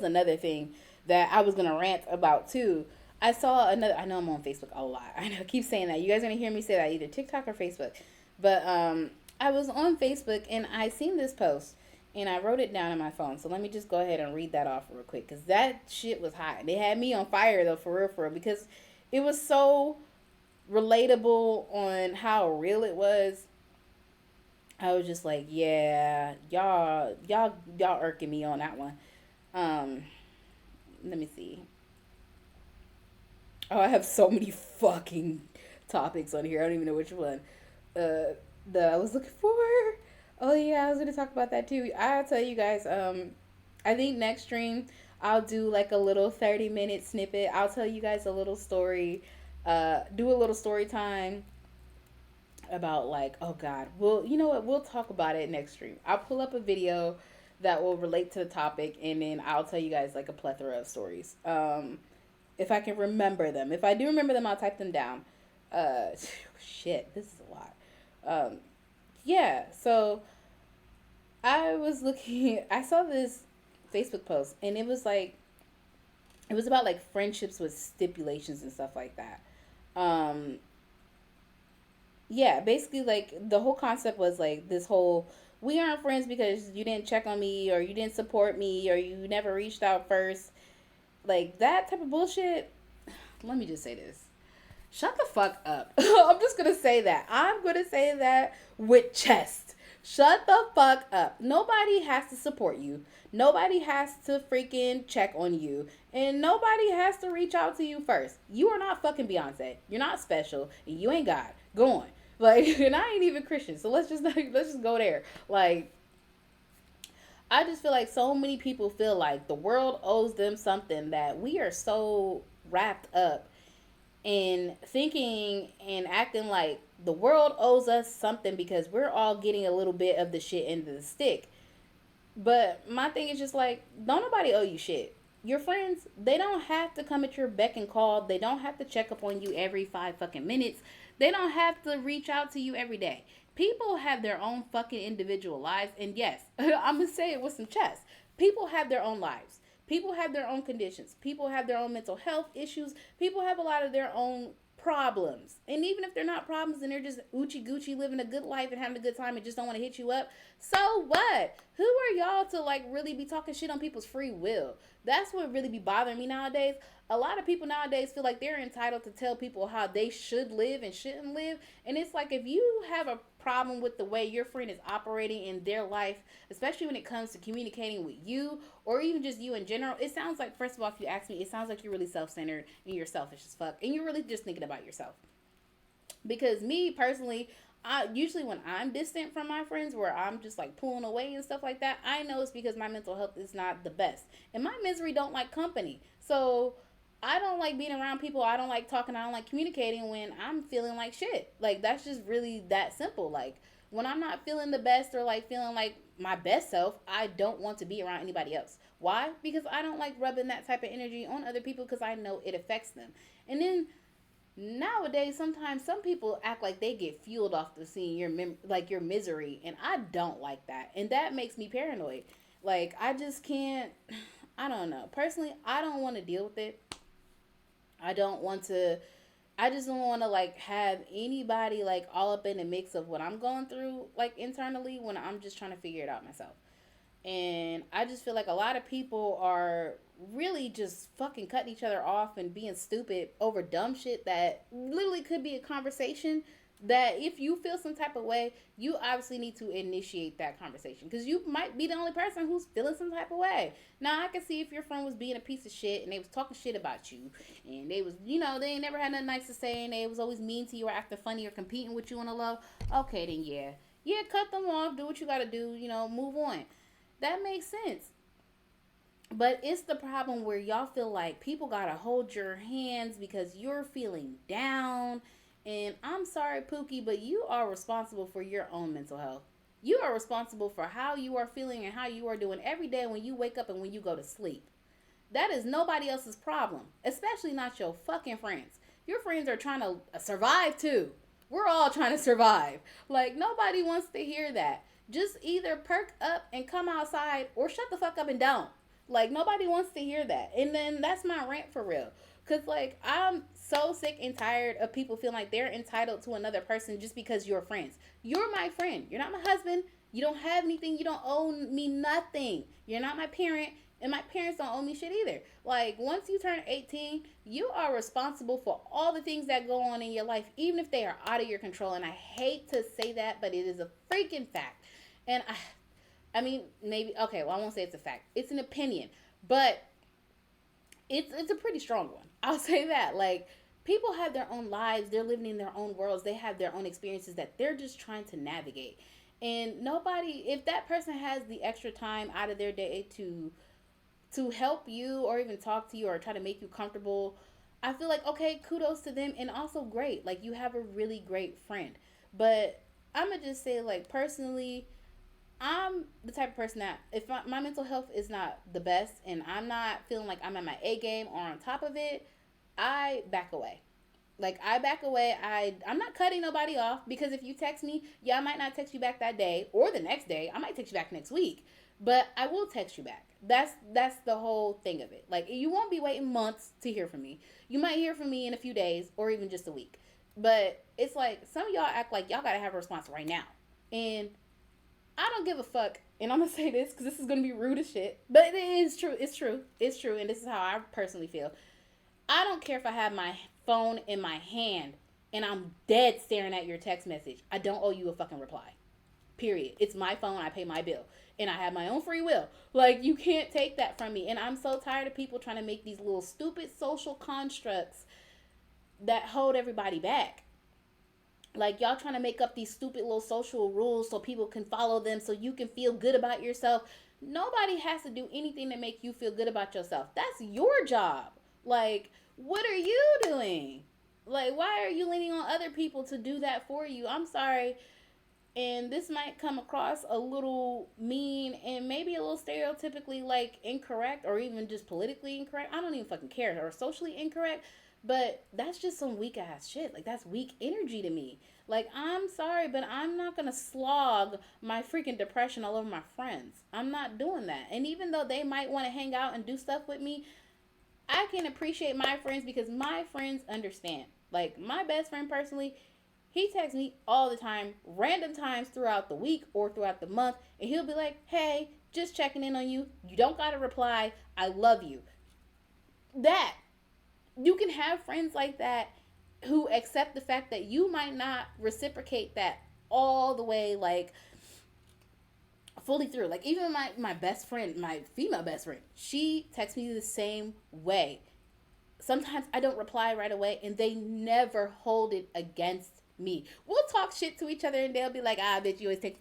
another thing that I was gonna rant about too. I saw another. I know I'm on Facebook a lot. I know I keep saying that. You guys are gonna hear me say that either TikTok or Facebook. But I was on Facebook and I seen this post and I wrote it down on my phone. So let me just go ahead and read that off real quick because that shit was hot. They had me on fire though, for real, because it was so relatable on how real it was. I was just like, yeah, y'all irking me on that one. Um, Let me see. Oh, I have so many fucking topics on here. I don't even know which one. That I was looking for. Oh yeah, I was gonna talk about that too. I'll tell you guys. I think next stream I'll do like a little 30-minute snippet. I'll tell you guys a little story. Do a little story time about like, oh god, well, you know what, we'll talk about it next stream. I'll pull up a video that will relate to the topic, and then I'll tell you guys like a plethora of stories, if I can remember them. If I do remember them, I'll type them down. uh Shit, this is a lot. Yeah, so I was looking, I saw this Facebook post, and it was like, it was about like friendships with stipulations and stuff like that. um yeah, basically, like, the whole concept was like this whole, we aren't friends because you didn't check on me, or you didn't support me, or you never reached out first. Like, that type of bullshit. Let me just say this. Shut the fuck up. I'm just gonna say that. I'm gonna say that with chest. Shut the fuck up. Nobody has to support you. Nobody has to freaking check on you. And nobody has to reach out to you first. You are not fucking Beyonce. You're not special. And you ain't God. Go on. Like, and I ain't even Christian. So let's just go there. Like, I just feel like so many people feel like the world owes them something, that we are so wrapped up in thinking and acting like the world owes us something because we're all getting a little bit of the shit into the stick. But my thing is just like, don't nobody owe you shit. Your friends, they don't have to come at your beck and call. They don't have to check up on you every 5 fucking minutes. They don't have to reach out to you every day. People have their own fucking individual lives. And yes, I'm going to say it with some chest. People have their own lives. People have their own conditions. People have their own mental health issues. People have a lot of their own problems. And even if they're not problems and they're just Uchi Gucci living a good life and having a good time and just don't want to hit you up, so what? Who are y'all to like really be talking shit on people's free will? That's what really be bothering me nowadays. A lot of people nowadays feel like they're entitled to tell people how they should live and shouldn't live. And it's like, if you have a problem with the way your friend is operating in their life, especially when it comes to communicating with you or even just you in general, it sounds like, first of all, if you ask me, it sounds like you're really self-centered and you're selfish as fuck. And you're really just thinking about yourself. Because me personally, I usually, when I'm distant from my friends, where I'm just like pulling away and stuff like that, I know it's because my mental health is not the best, and my misery don't like company. So I don't like being around people. I don't like talking. I don't like communicating when I'm feeling like shit. Like, that's just really that simple. Like, when I'm not feeling the best or like feeling like my best self, I don't want to be around anybody else. Why? Because I don't like rubbing that type of energy on other people because I know it affects them. And then nowadays, sometimes some people act like they get fueled off the seeing your like your misery, and I don't like that, and that makes me paranoid. Like, I just can't. I don't know. Personally, I don't want to deal with it. I don't want to. I just don't want to like have anybody like all up in the mix of what I'm going through like internally when I'm just trying to figure it out myself. And I just feel like a lot of people are really just fucking cutting each other off and being stupid over dumb shit that literally could be a conversation, that if you feel some type of way, you obviously need to initiate that conversation because you might be the only person who's feeling some type of way. Now, I can see if your friend was being a piece of shit and they was talking shit about you, and they was, they ain't never had nothing nice to say, and they was always mean to you or acting funny or competing with you on the low. Okay, then yeah, Yeah, cut them off, do what you gotta do, move on. That makes sense. But it's the problem where y'all feel like people gotta hold your hands because you're feeling down. And I'm sorry, Pookie, but you are responsible for your own mental health. You are responsible for how you are feeling and how you are doing every day when you wake up and when you go to sleep. That is nobody else's problem, especially not your fucking friends. Your friends are trying to survive too. We're all trying to survive. Like, nobody wants to hear that. Just either perk up and come outside or shut the fuck up and don't. Like, nobody wants to hear that. And then that's my rant for real. Because, like, I'm so sick and tired of people feeling like they're entitled to another person just because you're friends. You're my friend. You're not my husband. You don't have anything. You don't owe me nothing. You're not my parent. And my parents don't owe me shit either. Like, once you turn 18, you are responsible for all the things that go on in your life, even if they are out of your control. And I hate to say that, but it is a freaking fact. And I mean, maybe, okay, well, I won't say it's a fact. It's an opinion. But it's a pretty strong one. I'll say that. Like, people have their own lives, they're living in their own worlds, they have their own experiences that they're just trying to navigate. And nobody, if that person has the extra time out of their day to help you or even talk to you or try to make you comfortable, I feel like, okay, kudos to them. And also great, like, you have a really great friend. But I'm gonna just say, like, personally, I'm the type of person that if my mental health is not the best and I'm not feeling like I'm at my A game or on top of it, I back away. Like, I back away. I'm not cutting nobody off, because if you text me, yeah, I might not text you back that day or the next day. I might text you back next week, but I will text you back. That's the whole thing of it. Like, you won't be waiting months to hear from me. You might hear from me in a few days or even just a week. But it's like some of y'all act like y'all gotta have a response right now, and I don't give a fuck. And I'm gonna say this because this is gonna be rude as shit, but it is true. It's true. It's true, and this is how I personally feel. I don't care if I have my phone in my hand and I'm dead staring at your text message. I don't owe you a fucking reply. Period. It's my phone. I pay my bill. And I have my own free will. Like, you can't take that from me. And I'm so tired of people trying to make these little stupid social constructs that hold everybody back. Like, y'all trying to make up these stupid little social rules so people can follow them so you can feel good about yourself. Nobody has to do anything to make you feel good about yourself. That's your job. Like, what are you doing? Like, why are you leaning on other people to do that for you? I'm sorry. And this might come across a little mean and maybe a little stereotypically, like, incorrect or even just politically incorrect. I don't even fucking care. Or socially incorrect. But that's just some weak ass shit. Like, that's weak energy to me. Like, I'm sorry, but I'm not gonna slog my freaking depression all over my friends. I'm not doing that. And even though they might want to hang out and do stuff with me, I can appreciate my friends because my friends understand. Like, my best friend personally, he texts me all the time, random times throughout the week or throughout the month, and he'll be like, hey, just checking in on you. You don't gotta reply. I love you. That, you can have friends like that who accept the fact that you might not reciprocate that all the way, like, fully through. Like, even my best friend, my female best friend, she texts me the same way. Sometimes I don't reply right away, and they never hold it against me. We'll talk shit to each other, and they'll be like, "Ah, bitch, you always take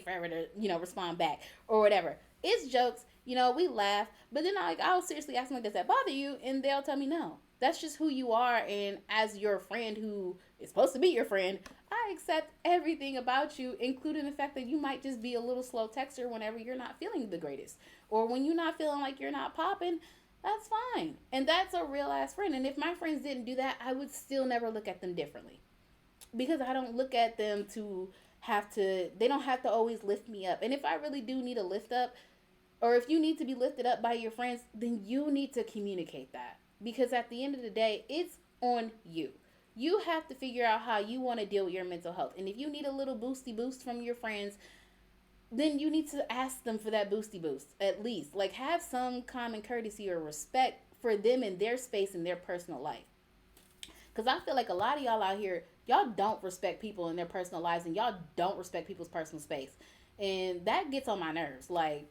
forever to respond back or whatever." It's jokes, we laugh, but then I'll seriously ask them, like, "Does that bother you?" And they'll tell me no. That's just who you are, and as your friend who is supposed to be your friend, I accept everything about you, including the fact that you might just be a little slow texter whenever you're not feeling the greatest, or when you're not feeling like you're not popping. That's fine. And that's a real ass friend. And if my friends didn't do that, I would still never look at them differently. Because I don't look at them to they don't have to always lift me up. And if I really do need a lift up, or if you need to be lifted up by your friends, then you need to communicate that. Because at the end of the day, it's on you. You have to figure out how you want to deal with your mental health. And if you need a little boosty boost from your friends, then you need to ask them for that boosty boost at least. Like, have some common courtesy or respect for them in their space in their personal life. Because I feel like a lot of y'all out here, y'all don't respect people in their personal lives, and y'all don't respect people's personal space. And that gets on my nerves. Like,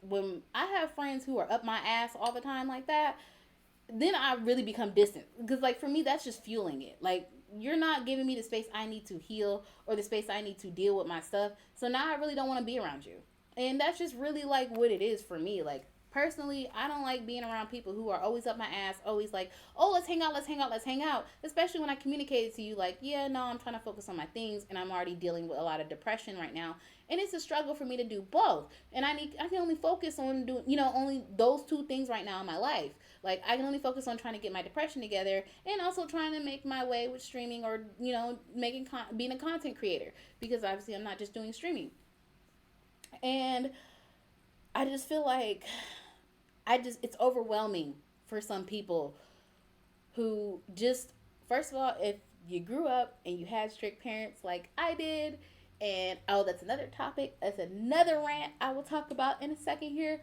when I have friends who are up my ass all the time like that, then I really become distant. Because, like, for me, that's just fueling it. Like, you're not giving me the space I need to heal or the space I need to deal with my stuff. So now I really don't want to be around you. And that's just really like what it is for me. Like personally, I don't like being around people who are always up my ass, always like, oh, let's hang out, let's hang out, let's hang out. Especially when I communicated to you, like, yeah, no, I'm trying to focus on my things, and I'm already dealing with a lot of depression right now, and it's a struggle for me to do both. And I can only focus on doing, only those two things right now in my life. Like I can only focus on trying to get my depression together, and also trying to make my way with streaming, or being a content creator, because obviously I'm not just doing streaming. And I just feel like it's overwhelming for some people who just, first of all, if you grew up and you had strict parents like I did, and oh, that's another topic, that's another rant I will talk about in a second here.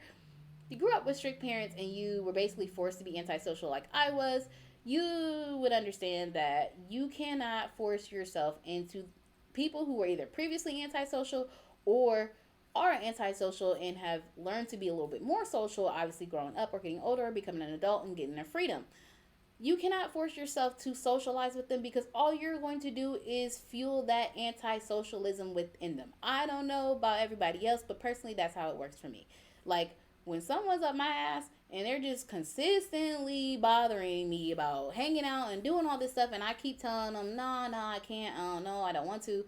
You grew up with strict parents and you were basically forced to be antisocial like I was, you would understand that you cannot force yourself into people who were either previously antisocial or are antisocial and have learned to be a little bit more social, obviously growing up or getting older, becoming an adult and getting their freedom. You cannot force yourself to socialize with them, because all you're going to do is fuel that anti-socialism within them. I don't know about everybody else, but personally that's how it works for me. Like when someone's up my ass and they're just consistently bothering me about hanging out and doing all this stuff, and I keep telling them, no, no, I can't, no, I don't want to,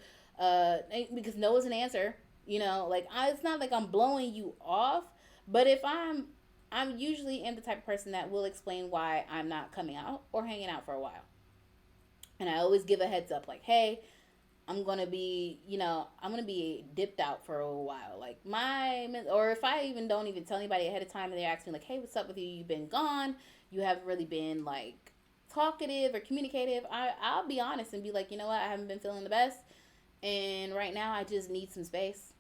because no is an answer. Like it's not like I'm blowing you off, but if I'm usually am the type of person that will explain why I'm not coming out or hanging out for a while. And I always give a heads up, like, hey, I'm gonna be dipped out for a while. Like or if I even don't even tell anybody ahead of time and they ask me like, hey, what's up with you? You've been gone. You haven't really been like talkative or communicative. I'll be honest and be like, you know what? I haven't been feeling the best. And right now I just need some space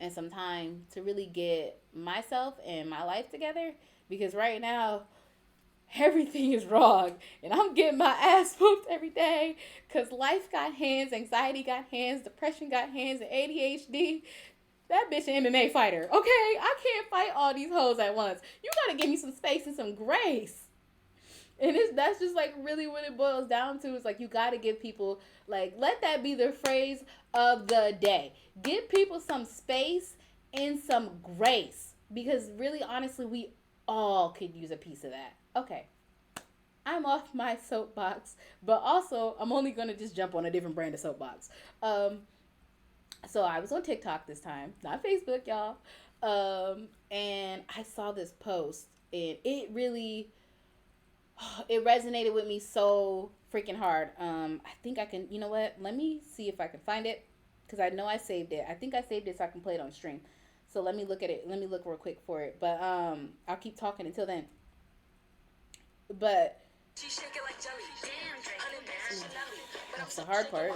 and some time to really get myself and my life together, because right now everything is wrong and I'm getting my ass whooped every day because life got hands, anxiety got hands, depression got hands, and ADHD. That bitch an MMA fighter. Okay, I can't fight all these hoes at once. You gotta give me some space and some grace. And that's just like really what it boils down to. Is like you gotta give people, like, let that be the phrase of the day. Give people some space and some grace, because really honestly we all could use a piece of that. Okay, I'm off my soapbox, but also I'm only gonna just jump on a different brand of soapbox. So I was on TikTok this time, not Facebook, y'all. And I saw this post, and it resonated with me so freaking hard. I think I can, you know what? Let me see if I can find it, because I know I saved it. I think I saved it so I can play it on stream. So let me look at it. Let me look real quick for it. But I'll keep talking until then. But that's the hard part.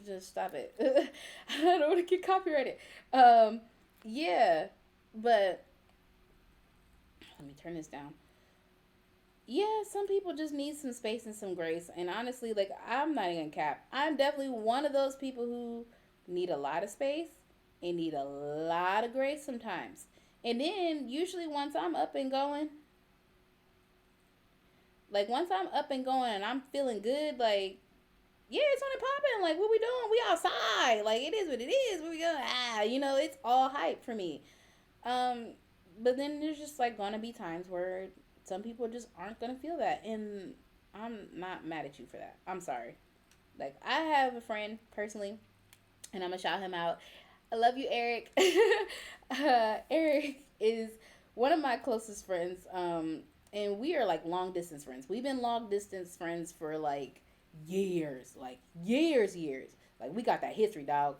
Just stop it. I don't want to get copyrighted. Yeah, but let me turn this down. Yeah, some people just need some space and some grace. And honestly, like, I'm not even cap. I'm definitely one of those people who need a lot of space and need a lot of grace sometimes. And then usually once I'm up and going and I'm feeling good, like, yeah, it's on and popping. Like, what we doing? We outside. Like, it is what it is. Where we going? It's all hype for me. Um, but then there's just like gonna be times where some people just aren't gonna feel that, and I'm not mad at you for that. I'm sorry. Like, I have a friend personally, and I'm gonna shout him out. I love you, Eric. Eric is one of my closest friends, and we are like long distance friends. We've been long distance friends for like years, years. Like, we got that history, dog.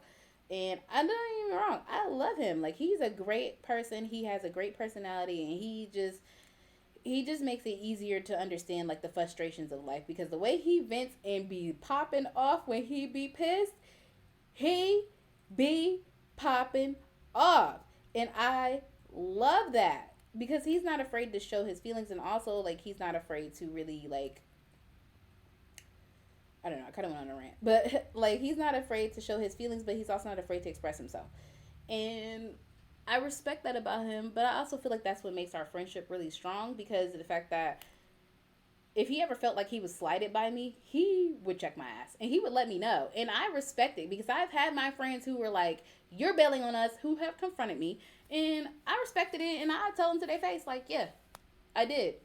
And I'm not even wrong. I love him. Like, he's a great person. He has a great personality, and he just makes it easier to understand like the frustrations of life, because the way he vents and be popping off when he be pissed, he be popping off. And I love that, because he's not afraid to show his feelings, and also like he's not afraid to really like, I don't know, I kind of went on a rant, but like he's not afraid to show his feelings, but he's also not afraid to express himself. And I respect that about him, but I also feel like that's what makes our friendship really strong, because of the fact that if he ever felt like he was slighted by me, he would check my ass and he would let me know. And I respect it because I've had my friends who were like, "You're bailing on us," who have confronted me, and I respected it. And I tell them to their face, like, "Yeah, I did.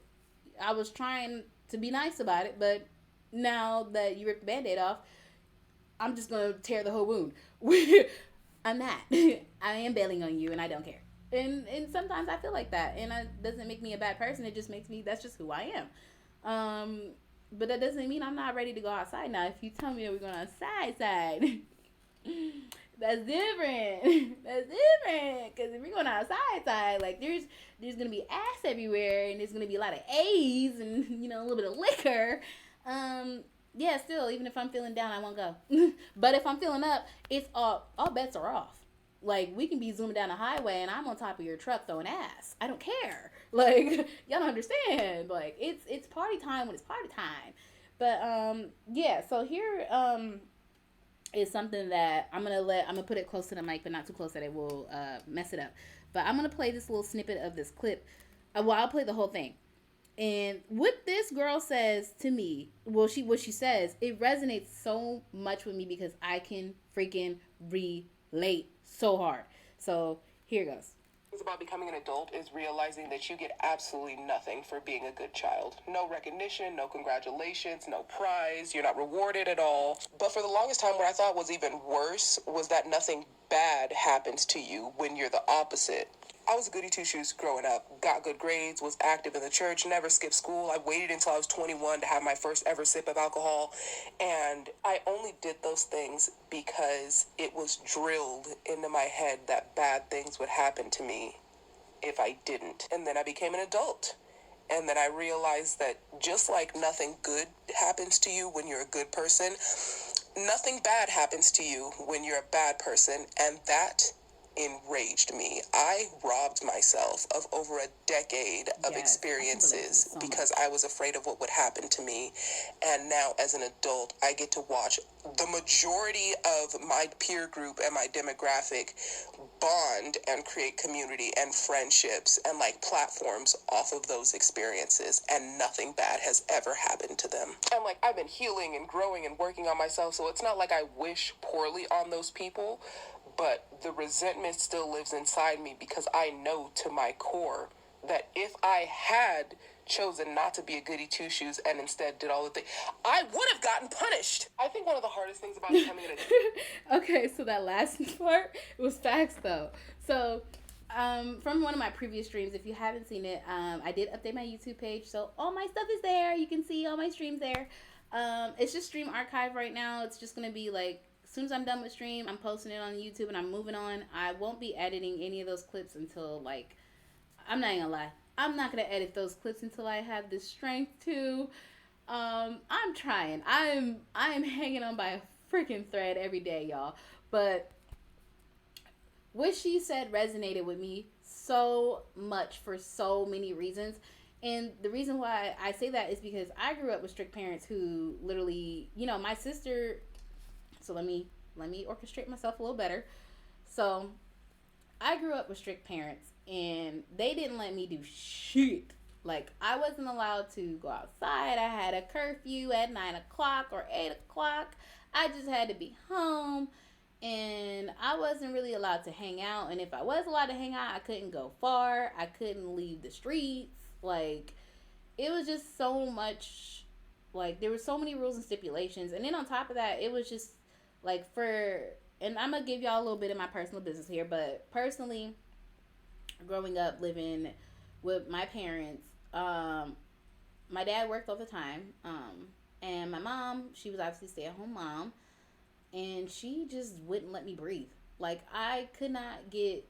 I was trying to be nice about it, but now that you ripped the band-aid off, I'm just gonna tear the whole wound." I'm not. I am bailing on you, and I don't care. And sometimes I feel like that, and it doesn't make me a bad person. It just makes me, that's just who I am. Um, but that doesn't mean I'm not ready to go outside now. If you tell me that we're going outside, that's different. That's different. Because if we're going outside, like there's gonna be ass everywhere, and there's gonna be a lot of A's, and a little bit of liquor. Um, yeah, still, even if I'm feeling down, I won't go. But if I'm feeling up, it's all bets are off. Like we can be zooming down the highway, and I'm on top of your truck throwing ass. I don't care. Like y'all don't understand. Like it's party time when it's party time. But yeah. So here is something that I'm gonna put it close to the mic, but not too close that it will mess it up. But I'm gonna play this little snippet of this clip. Well, I'll play the whole thing. And what this girl says to me, well, what she says, it resonates so much with me because I can freaking relate so hard. So here goes. About becoming an adult is realizing that you get absolutely nothing for being a good child. No recognition, no congratulations, no prize. You're not rewarded at all. But for the longest time, what I thought was even worse was that nothing bad happens to you when you're the opposite. I was a goody two shoes growing up, got good grades, was active in the church, never skipped school. I waited until I was 21 to have my first ever sip of alcohol. And I only did those things because it was drilled into my head that bad things would happen to me if I didn't. And then I became an adult. And then I realized that just like nothing good happens to you when you're a good person, nothing bad happens to you when you're a bad person. And that enraged me. I robbed myself of over a decade of experiences because I was afraid of what would happen to me. And now as an adult, I get to watch the majority of my peer group and my demographic bond and create community and friendships and like platforms off of those experiences, and nothing bad has ever happened to them. And like I've been healing and growing and working on myself, so it's not like I wish poorly on those people, but the resentment still lives inside me because I know to my core that if I had chosen not to be a goody two shoes and instead did all the things, I would have gotten punished. I think one of the hardest things about becoming an adult. Okay, so that last part was facts though. So from one of my previous streams, if you haven't seen it, I did update my YouTube page, so all my stuff is there. You can see all my streams there. It's just stream archive right now. It's just gonna be like, as soon as I'm done with stream, I'm posting it on YouTube and I'm moving on. I won't be editing any of those clips until like, I'm not gonna lie, I'm not gonna edit those clips until I have the strength to. I'm trying. I'm hanging on by a freaking thread every day, y'all. But what she said resonated with me so much for so many reasons. And the reason why I say that is because I grew up with strict parents who literally, my sister. So let me orchestrate myself a little better. So I grew up with strict parents, and they didn't let me do shit. Like I wasn't allowed to go outside. I had a curfew at 9 o'clock or 8 o'clock. I just had to be home, and I wasn't really allowed to hang out. And if I was allowed to hang out, I couldn't go far. I couldn't leave the streets. Like it was just so much. Like there were so many rules and stipulations, and then on top of that, it was just like and I'm gonna give y'all a little bit of my personal business here, but personally, growing up living with my parents, my dad worked all the time, and my mom, she was obviously a stay-at-home mom, and she just wouldn't let me breathe. Like I could not get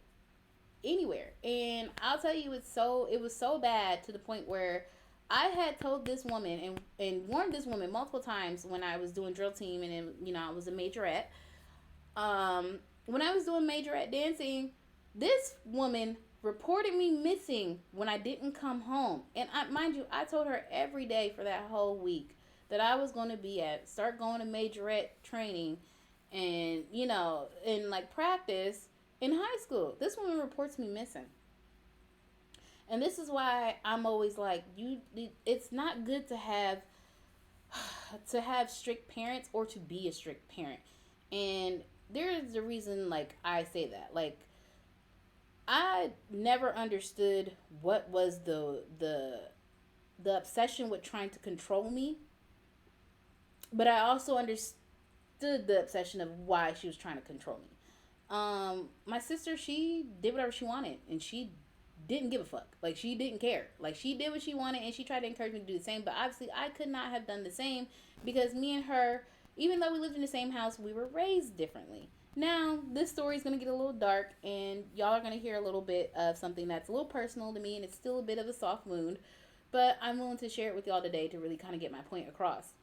anywhere, and I'll tell you, it was so bad to the point where I had told this woman and warned this woman multiple times when I was doing drill team, and then, I was a majorette. When I was doing majorette dancing, this woman reported me missing when I didn't come home. And mind you, I told her every day for that whole week that I was going to start going to majorette training and, and like practice in high school. This woman reports me missing. And this is why I'm always like, you. It's not good to have strict parents or to be a strict parent. And there is a reason, like, I say that. Like, I never understood what was the obsession with trying to control me, but I also understood the obsession of why she was trying to control me. My sister, she did whatever she wanted, and she didn't give a fuck. Like, she didn't care. Like, she did what she wanted, and she tried to encourage me to do the same. But obviously, I could not have done the same because me and her, even though we lived in the same house, we were raised differently. Now, this story is going to get a little dark, and y'all are going to hear a little bit of something that's a little personal to me, and it's still a bit of a soft wound. But I'm willing to share it with y'all today to really kind of get my point across.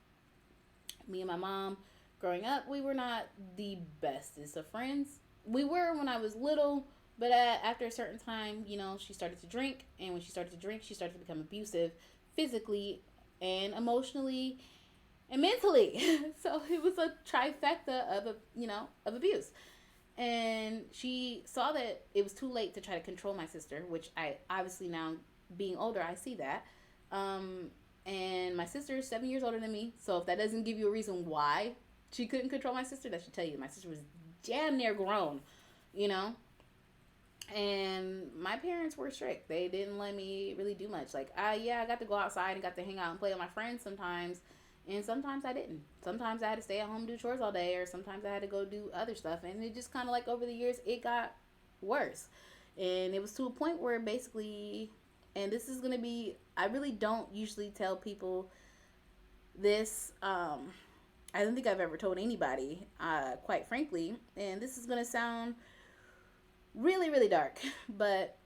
Me and my mom, growing up, we were not the bestest of friends. We were when I was little, but after a certain time, she started to drink, and when she started to drink, she started to become abusive, physically and emotionally and mentally. So it was a trifecta of abuse. And she saw that it was too late to try to control my sister, which I obviously now, being older, I see that. And my sister is 7 years older than me, so if that doesn't give you a reason why she couldn't control my sister, that should tell you my sister was damn near grown, you know. And my parents were strict. They didn't let me really do much. Like, I got to go outside and got to hang out and play with my friends sometimes, and sometimes I didn't. Sometimes I had to stay at home and do chores all day, or sometimes I had to go do other stuff. And it just kind of, like, over the years, it got worse. And it was to a point where basically, and this is going to be, I really don't usually tell people this. I don't think I've ever told anybody, quite frankly. And this is going to sound really, really dark. But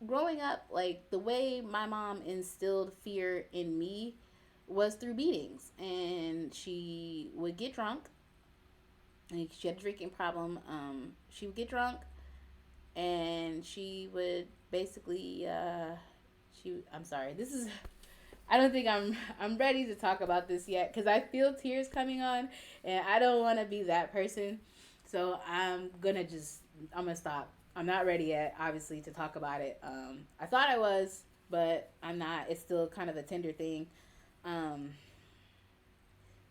growing up, like, the way my mom instilled fear in me was through beatings. And she would get drunk. And she had a drinking problem. She would get drunk, and she would basically, I'm sorry. This is, I don't think I'm ready to talk about this yet because I feel tears coming on, and I don't want to be that person. So I'm gonna stop. I'm not ready yet, obviously, to talk about it. I thought I was, but I'm not. It's still kind of a tender thing. Um,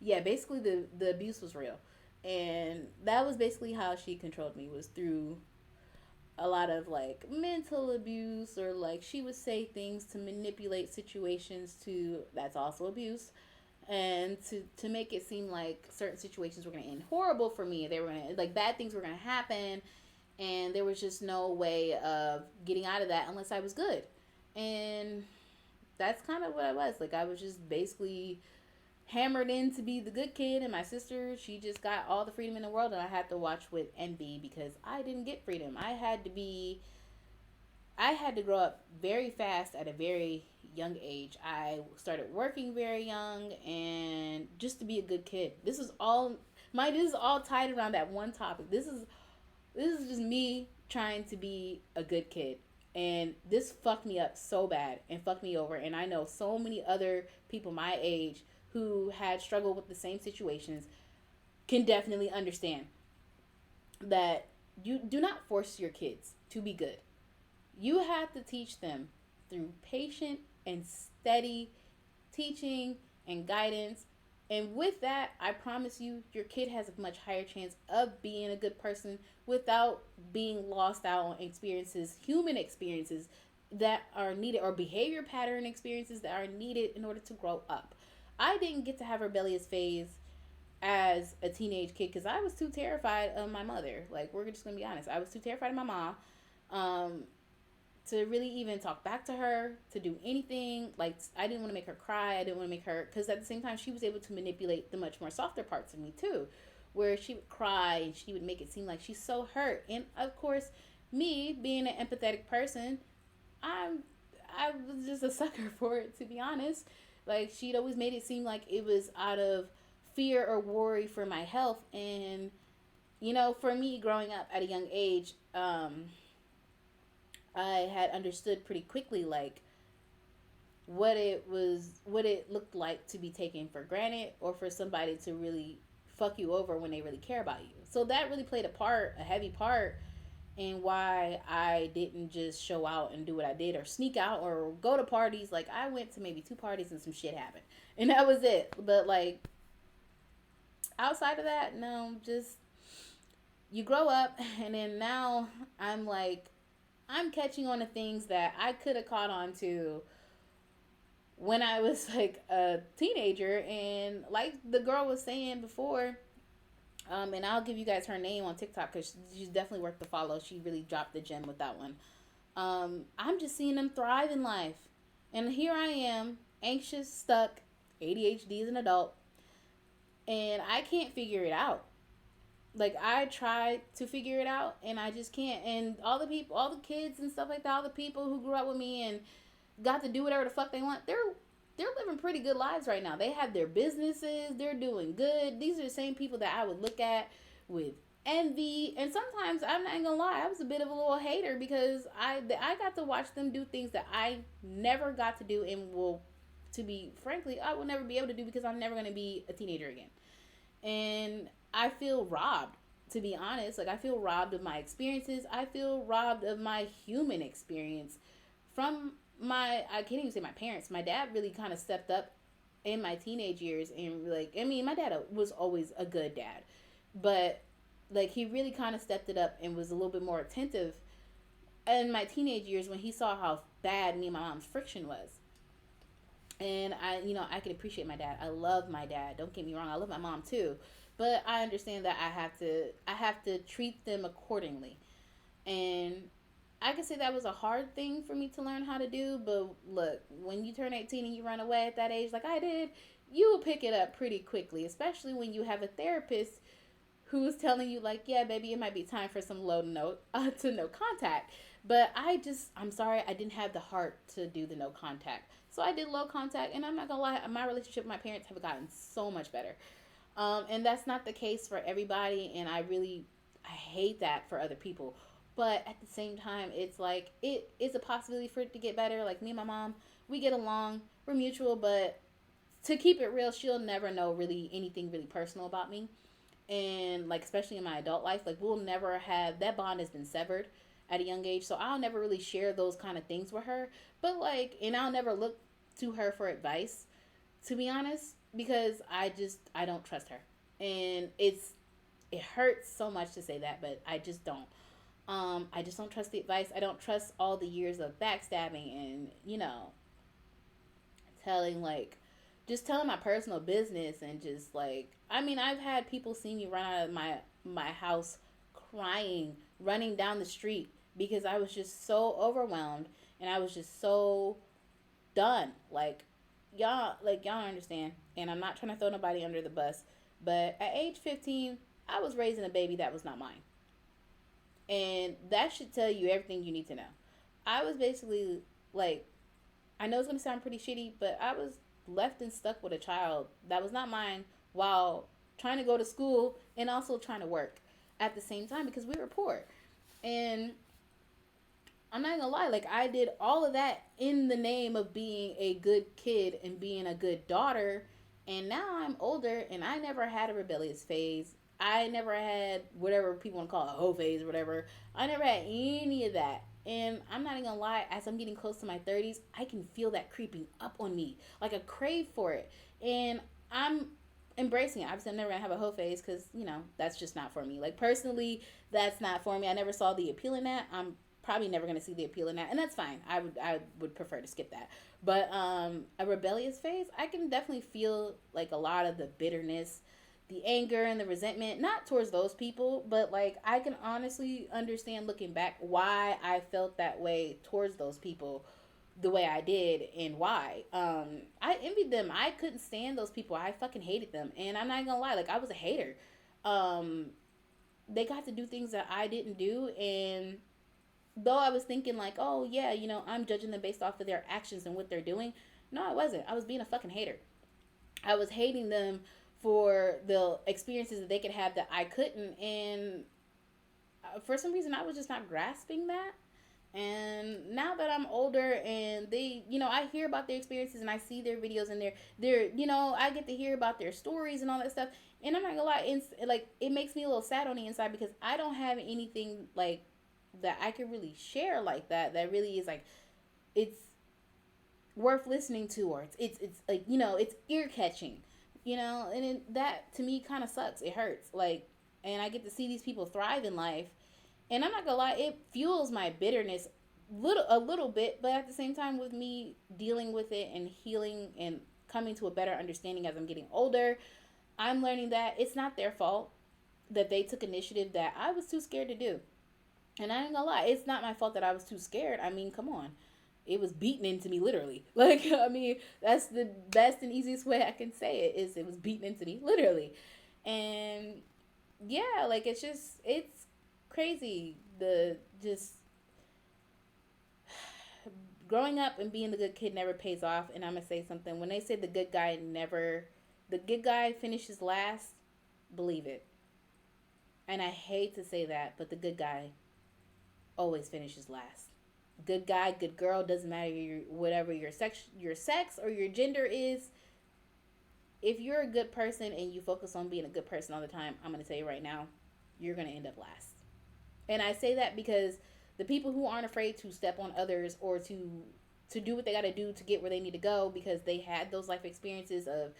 yeah, basically the abuse was real, and that was basically how she controlled me, was through a lot of, like, mental abuse, or, like, she would say things to manipulate situations, to that's also abuse, and to make it seem like certain situations were going to end horrible for me. They were going to, like, bad things were going to happen, and there was just no way of getting out of that unless I was good. And that's kind of what I was. Like, I was just basically hammered in to be the good kid, and my sister, she just got all the freedom in the world, and I had to watch with envy because I didn't get freedom. I had to grow up very fast at a very young age. I started working very young, and just to be a good kid. This is all tied around that one topic. This is just me trying to be a good kid. And this fucked me up so bad and fucked me over. And I know so many other people my age who had struggled with the same situations can definitely understand that you do not force your kids to be good. You have to teach them through patient and steady teaching and guidance. And with that, I promise you, your kid has a much higher chance of being a good person without being lost out on experiences, human experiences that are needed, or behavior pattern experiences that are needed in order to grow up. I didn't get to have a rebellious phase as a teenage kid because I was too terrified of my mother. Like, we're just gonna be honest. I was too terrified of my mom, to really even talk back to her, to do anything. Like, I didn't want to make her cry. I didn't want to make her, because at the same time, she was able to manipulate the much more softer parts of me too, where she would cry and she would make it seem like she's so hurt. And of course, me being an empathetic person, I was just a sucker for it, to be honest. Like, she'd always made it seem like it was out of fear or worry for my health. And, for me, growing up at a young age, I had understood pretty quickly, like, what it looked like to be taken for granted, or for somebody to really fuck you over when they really care about you. So that really played a heavy part and why I didn't just show out and do what I did or sneak out or go to parties. Like I went to maybe two parties and some shit happened. And that was it. But like outside of that, no, just you grow up and then now I'm like I'm catching on to things that I could have caught on to when I was like a teenager. And like the girl was saying before, and I'll give you guys her name on TikTok because she's definitely worth the follow. She really dropped the gem with that one. I'm just seeing them thrive in life. And here I am, anxious, stuck, ADHD as an adult, and I can't figure it out. Like I tried to figure it out and I just can't. And all the people, all the kids and stuff like that, all the people who grew up with me and got to do whatever the fuck they want, they're living pretty good lives right now. They have their businesses, they're doing good. These are the same people that I would look at with envy. And sometimes I'm not gonna lie, I was a bit of a little hater because I got to watch them do things that I never got to do and will, to be frankly, I will never be able to do because I'm never gonna be a teenager again. And I feel robbed, to be honest. Like I feel robbed of my experiences. I feel robbed of my human experience from my, I can't even say my parents. My dad really kind of stepped up in my teenage years and like, I mean, my dad was always a good dad, but like he really kind of stepped it up and was a little bit more attentive in my teenage years when he saw how bad me and my mom's friction was. And I can appreciate my dad. I love my dad. Don't get me wrong. I love my mom too, but I understand that I have to treat them accordingly. And I can say that was a hard thing for me to learn how to do. But look, when you turn 18 and you run away at that age, like I did, you will pick it up pretty quickly. Especially when you have a therapist who's telling you like, yeah, baby, it might be time for some low note to no contact. But I'm sorry, I didn't have the heart to do the no contact. So I did low contact, and I'm not gonna lie, my relationship with my parents have gotten so much better. And that's not the case for everybody, and I hate that for other people. But at the same time, it's like it is a possibility for it to get better. Like me and my mom, we get along, we're mutual, but to keep it real, she'll never know really anything really personal about me. And like especially in my adult life, like we'll never have that bond has been severed at a young age. So I'll never really share those kind of things with her. But like and I'll never look to her for advice, to be honest, because I don't trust her. And it hurts so much to say that, but I just don't. I just don't trust the advice. I don't trust all the years of backstabbing and, telling like just telling my personal business and just like I mean, I've had people see me run out of my house crying, running down the street because I was just so overwhelmed and I was just so done. Y'all don't understand. And I'm not trying to throw nobody under the bus, but at age 15, I was raising a baby that was not mine. And that should tell you everything you need to know. I was basically like, I know it's going to sound pretty shitty, but I was left and stuck with a child that was not mine while trying to go to school and also trying to work at the same time because we were poor. And I'm not gonna lie, like I did all of that in the name of being a good kid and being a good daughter. And now I'm older and I never had a rebellious phase. I never had whatever people want to call it, a hoe phase or whatever. I never had any of that. And I'm not even gonna lie, as I'm getting close to my 30s, I can feel that creeping up on me. Like a crave for it. And I'm embracing it. Obviously, I'm never gonna have a hoe phase because, that's just not for me. Like personally, that's not for me. I never saw the appeal in that. I'm probably never going to see the appeal in that, and that's fine. I would prefer to skip that. But a rebellious phase, I can definitely feel like a lot of the bitterness, the anger and the resentment, not towards those people, but like I can honestly understand looking back why I felt that way towards those people the way I did and why. I envied them. I couldn't stand those people. I fucking hated them. And I'm not gonna lie, like I was a hater. Um they got to do things that I didn't do, and though I was thinking like, oh yeah, I'm judging them based off of their actions and what they're doing. No, I wasn't. I was being a fucking hater. I was hating them for the experiences that they could have that I couldn't, and for some reason I was just not grasping that. And now that I'm older and they, I hear about their experiences and I see their videos and I get to hear about their stories and all that stuff. And I'm not gonna lie, like it makes me a little sad on the inside because I don't have anything like that I could really share like that, that really is like, it's worth listening to, or it's like, it's ear catching, and that to me kind of sucks. It hurts, like, and I get to see these people thrive in life, and I'm not gonna lie, it fuels my bitterness a little bit, but at the same time, with me dealing with it and healing and coming to a better understanding as I'm getting older, I'm learning that it's not their fault that they took initiative that I was too scared to do. And I ain't gonna lie, it's not my fault that I was too scared. I mean, come on. It was beaten into me, literally. Like, I mean, that's the best and easiest way I can say it, is it was beaten into me, literally. And yeah, like, it's crazy. The just growing up and being the good kid never pays off. And I'm gonna say something. When they say the good guy finishes last, believe it. And I hate to say that, but the good guy always finishes last. Good guy, good girl, doesn't matter whatever your sex or your gender is. If you're a good person and you focus on being a good person all the time, I'm gonna tell you right now, you're gonna end up last. And I say that because the people who aren't afraid to step on others, or to do what they got to do to get where they need to go, because they had those life experiences of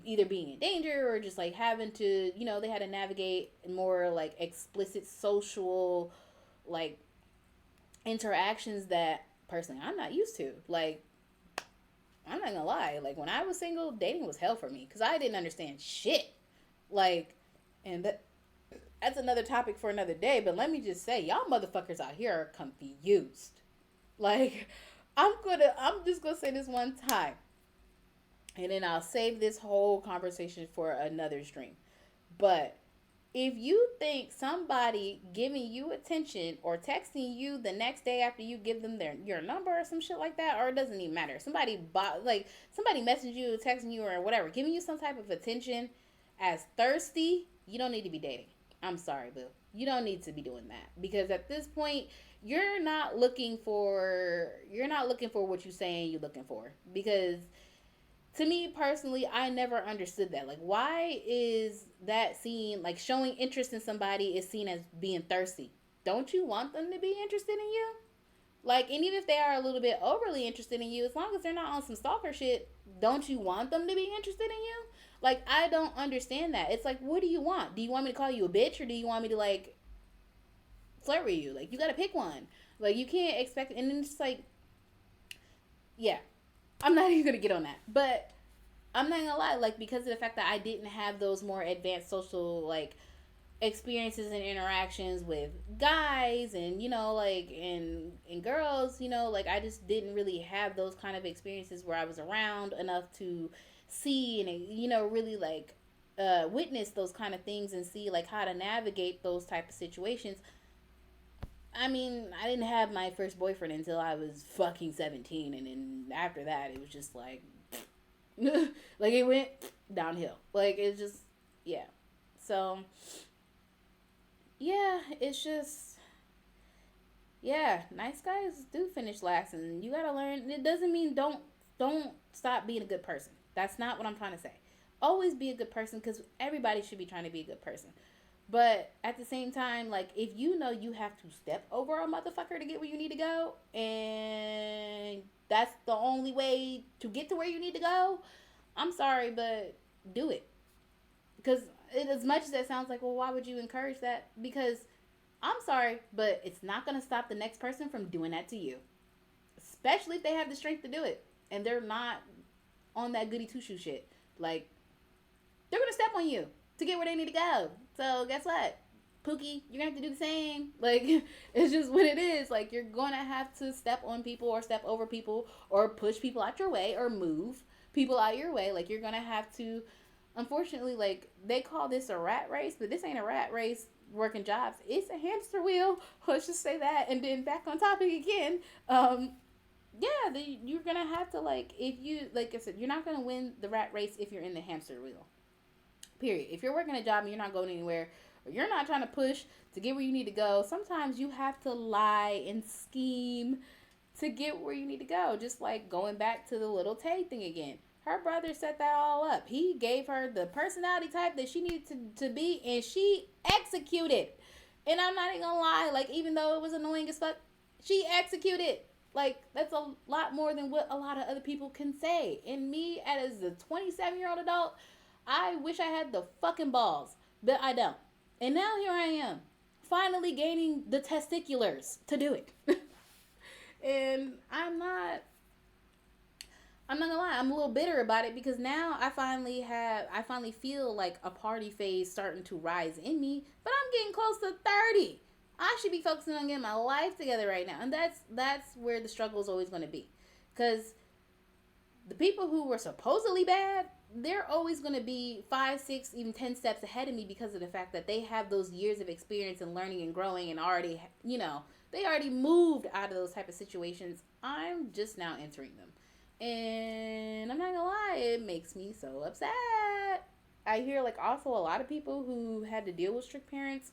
either being in danger, or just like having to, they had to navigate more like explicit social, like, interactions that personally I'm not used to. Like, I'm not gonna lie, like, when I was single, dating was hell for me because I didn't understand shit. Like, and that's another topic for another day, but let me just say, y'all motherfuckers out here are confused. Like, I'm just gonna say this one time, and then I'll save this whole conversation for another stream. But if you think somebody giving you attention or texting you the next day after you give them your number or some shit like that, or it doesn't even matter, somebody messaging you, texting you, or whatever, giving you some type of attention as thirsty, you don't need to be dating. I'm sorry, boo. You don't need to be doing that, because at this point, you're not looking for what you're saying you're looking for. Because to me personally, I never understood that. Like, why is that seen, like, showing interest in somebody is seen as being thirsty? Don't you want them to be interested in you? Like, and even if they are a little bit overly interested in you, as long as they're not on some stalker shit, don't you want them to be interested in you? Like, I don't understand that. It's like, what do you want? Do you want me to call you a bitch, or do you want me to, like, flirt with you? Like, you gotta pick one. Like, you can't expect, and then it's like, yeah, I'm not even gonna get on that. But I'm not gonna lie, like, because of the fact that I didn't have those more advanced social, like, experiences and interactions with guys, and like, and girls, like, I just didn't really have those kind of experiences where I was around enough to see and really, like, witness those kind of things and see, like, how to navigate those type of situations. I mean, I didn't have my first boyfriend until I was fucking 17, and then after that it was just like like, it went downhill. Like, it's just, yeah. So yeah, it's just, yeah, nice guys do finish last, and you gotta learn. It doesn't mean don't stop being a good person. That's not what I'm trying to say. Always be a good person, because everybody should be trying to be a good person. But at the same time, like, if you know you have to step over a motherfucker to get where you need to go, and that's the only way to get to where you need to go, I'm sorry, but do it. Because as much as that sounds like, well, why would you encourage that? Because I'm sorry, but it's not going to stop the next person from doing that to you. Especially if they have the strength to do it. And they're not on that goody two shoe shit. Like, they're going to step on you to get where they need to go. So guess what? Pookie, you're going to have to do the same. Like, it's just what it is. Like, you're going to have to step on people, or step over people, or push people out your way, or move people out your way. Like, you're going to have to, unfortunately, like, they call this a rat race, but this ain't a rat race working jobs. It's a hamster wheel. Let's just say that. And then back on topic again. Yeah, you're going to have to, like, if you, like I said, you're not going to win the rat race if you're in the hamster wheel. Period. If you're working a job and you're not going anywhere, or you're not trying to push to get where you need to go, sometimes you have to lie and scheme to get where you need to go. Just like going back to the little Tay thing again. Her brother set that all up. He gave her the personality type that she needed to be, and she executed. And I'm not even gonna lie, like, even though it was annoying as fuck, she executed. Like, that's a lot more than what a lot of other people can say. And me, as a 27-year-old adult, I wish I had the fucking balls, but I don't. And now here I am, finally gaining the testiculars to do it. And I'm not gonna lie, I'm a little bitter about it because now I finally feel like a party phase starting to rise in me, but I'm getting close to 30. I should be focusing on getting my life together right now, and that's where the struggle is always going to be, because the people who were supposedly bad, they're always going to be 5, 6, even 10 steps ahead of me because of the fact that they have those years of experience and learning and growing and already, they already moved out of those type of situations. I'm just now entering them. And I'm not gonna lie, it makes me so upset. I hear like also a lot of people who had to deal with strict parents,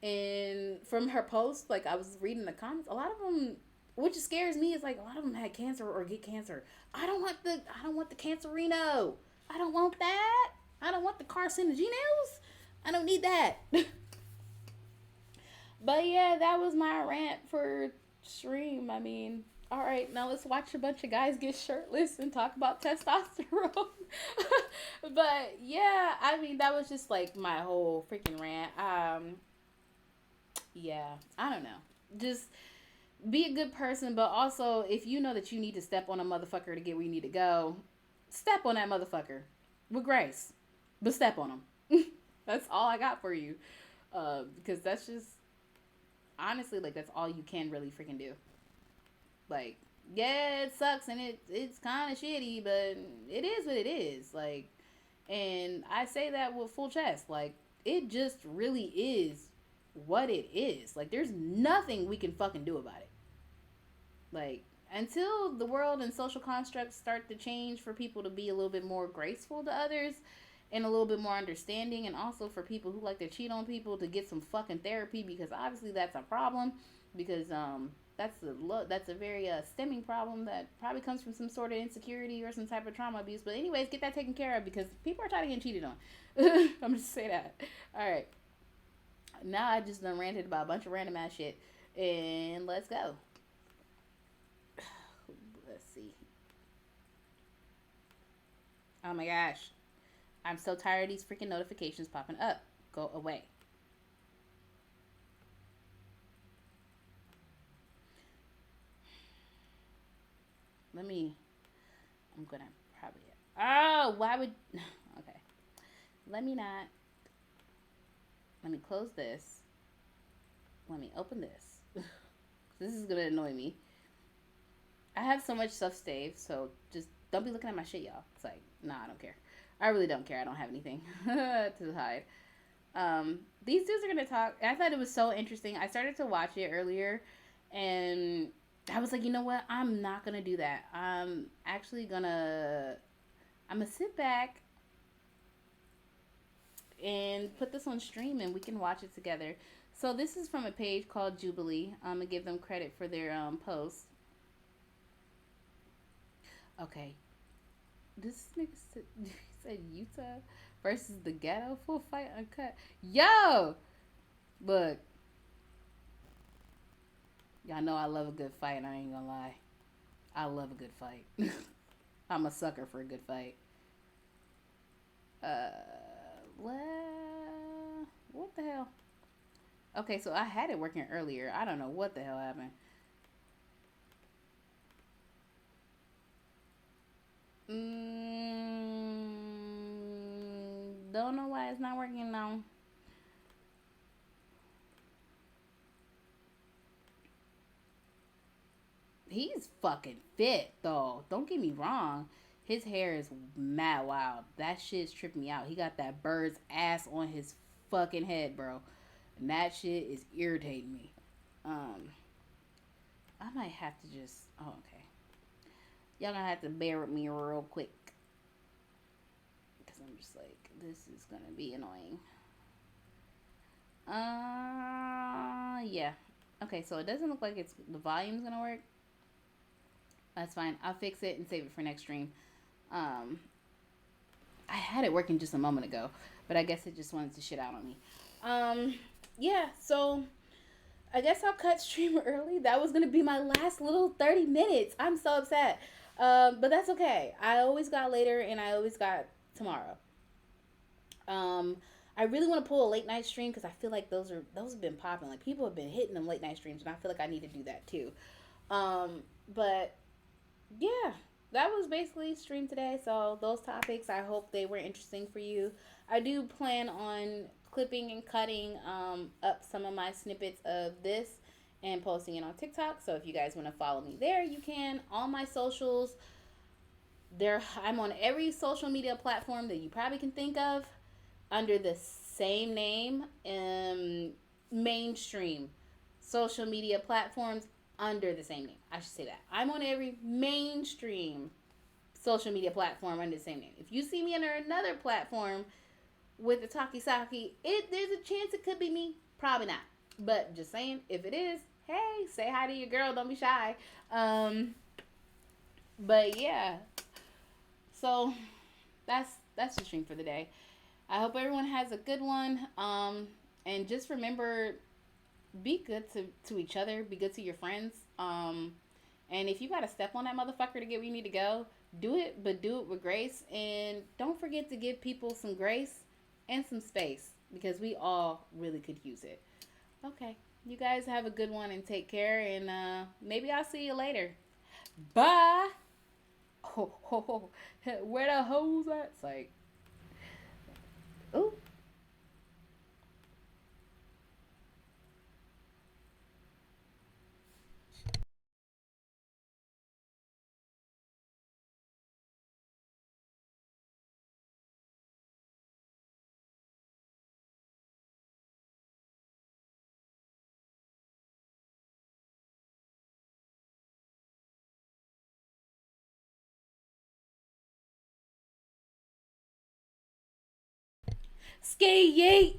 and from her post, like I was reading the comments, a lot of them, which scares me, is like a lot of them had cancer or get cancer. I don't want the cancerino. I don't want that. I don't want the carcinogenos. I don't need that. But yeah, that was my rant for stream. I mean, all right, now let's watch a bunch of guys get shirtless and talk about testosterone. But yeah, I mean, that was just like my whole freaking rant. Yeah, I don't know. Just be a good person, but also if you know that you need to step on a motherfucker to get where you need to go, step on that motherfucker with grace, but step on him. That's all I got for you, because that's just honestly like that's all you can really freaking do. Like, yeah, it sucks and it's kind of shitty, but it is what it is. Like, and I say that with full chest. Like, it just really is what it is. Like, there's nothing we can fucking do about it. Like, until the world and social constructs start to change for people to be a little bit more graceful to others and a little bit more understanding, and also for people who like to cheat on people to get some fucking therapy, because obviously that's a problem, because that's a very stemming problem that probably comes from some sort of insecurity or some type of trauma abuse. But anyways, get that taken care of because people are tired of getting cheated on. I'm just say that. All right, now I just done ranted about a bunch of random ass shit, and let's go. Let's see. Oh my gosh, I'm so tired of these freaking notifications popping up. Go away. Let me. I'm gonna probably. Oh, why would. Okay. Let me not. Let me close this. Let me open this. This is gonna annoy me. I have so much stuff saved, so just don't be looking at my shit, y'all. It's like, nah, I don't care. I really don't care. I don't have anything to hide. These dudes are gonna talk. I thought it was so interesting. I started to watch it earlier, and I was like, you know what? I'm not gonna do that. I'm actually gonna. I'm gonna sit back and put this on stream, and we can watch it together. So this is from a page called Jubilee. I'm gonna give them credit for their post. Okay, this nigga said Utah versus the Ghetto full fight uncut. Yo, look, y'all know I love a good fight. And I ain't gonna lie, I love a good fight. I'm a sucker for a good fight. What the hell? Okay, so I had it working earlier. I don't know what the hell happened. Don't know why it's not working now. He's fucking fit though. Don't get me wrong. His hair is mad wild. That shit's tripping me out. He got that bird's ass on his fucking head, bro. And that shit is irritating me. I might have to just. Oh, okay. Y'all gonna have to bear with me real quick. Because I'm just like, this is gonna be annoying. Yeah. Okay, so it doesn't look like it's the volume's gonna work. That's fine. I'll fix it and save it for next stream. I had it working just a moment ago, but I guess it just wanted to shit out on me. Yeah, so I guess I'll cut stream early. That was gonna be my last little 30 minutes. I'm so upset, but that's okay. I always got later, and I always got tomorrow. Um, I really want to pull a late night stream because I feel like those have been popping. Like people have been hitting them late night streams, and I feel like I need to do that too. But yeah, that was basically stream today. So those topics, I hope they were interesting for you. I do plan on clipping and cutting up some of my snippets of this and posting it on TikTok. So if you guys want to follow me there, you can. All my socials, there I'm on every social media platform that you probably can think of under the same name. Mainstream social media platforms under the same name. I should say that. I'm on every mainstream social media platform under the same name. If you see me under another platform with the Takisaki, there's a chance it could be me. Probably not. But just saying, if it is, hey, say hi to your girl. Don't be shy. But yeah, so that's the stream for the day. I hope everyone has a good one. And just remember, be good to each other. Be good to your friends. And if you got to step on that motherfucker to get where you need to go, do it, but do it with grace. And don't forget to give people some grace and some space because we all really could use it. Okay. You guys have a good one and take care. And maybe I'll see you later. Bye. Ho, ho, ho. Where the hoes at? It's like, ooh. Ski yeet.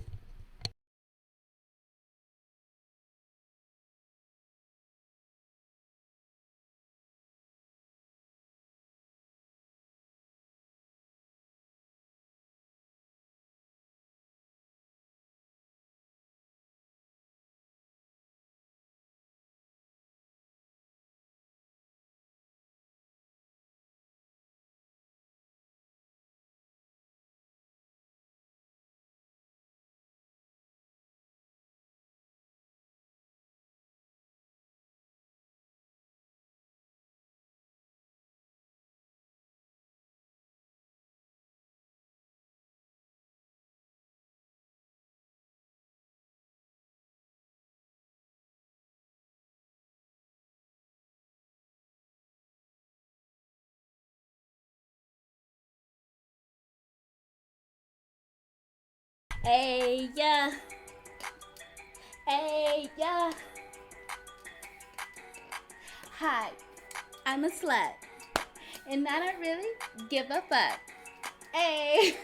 Hey, yeah. Hey, yeah. Hi, I'm a slut. And I don't really give a fuck. Hey.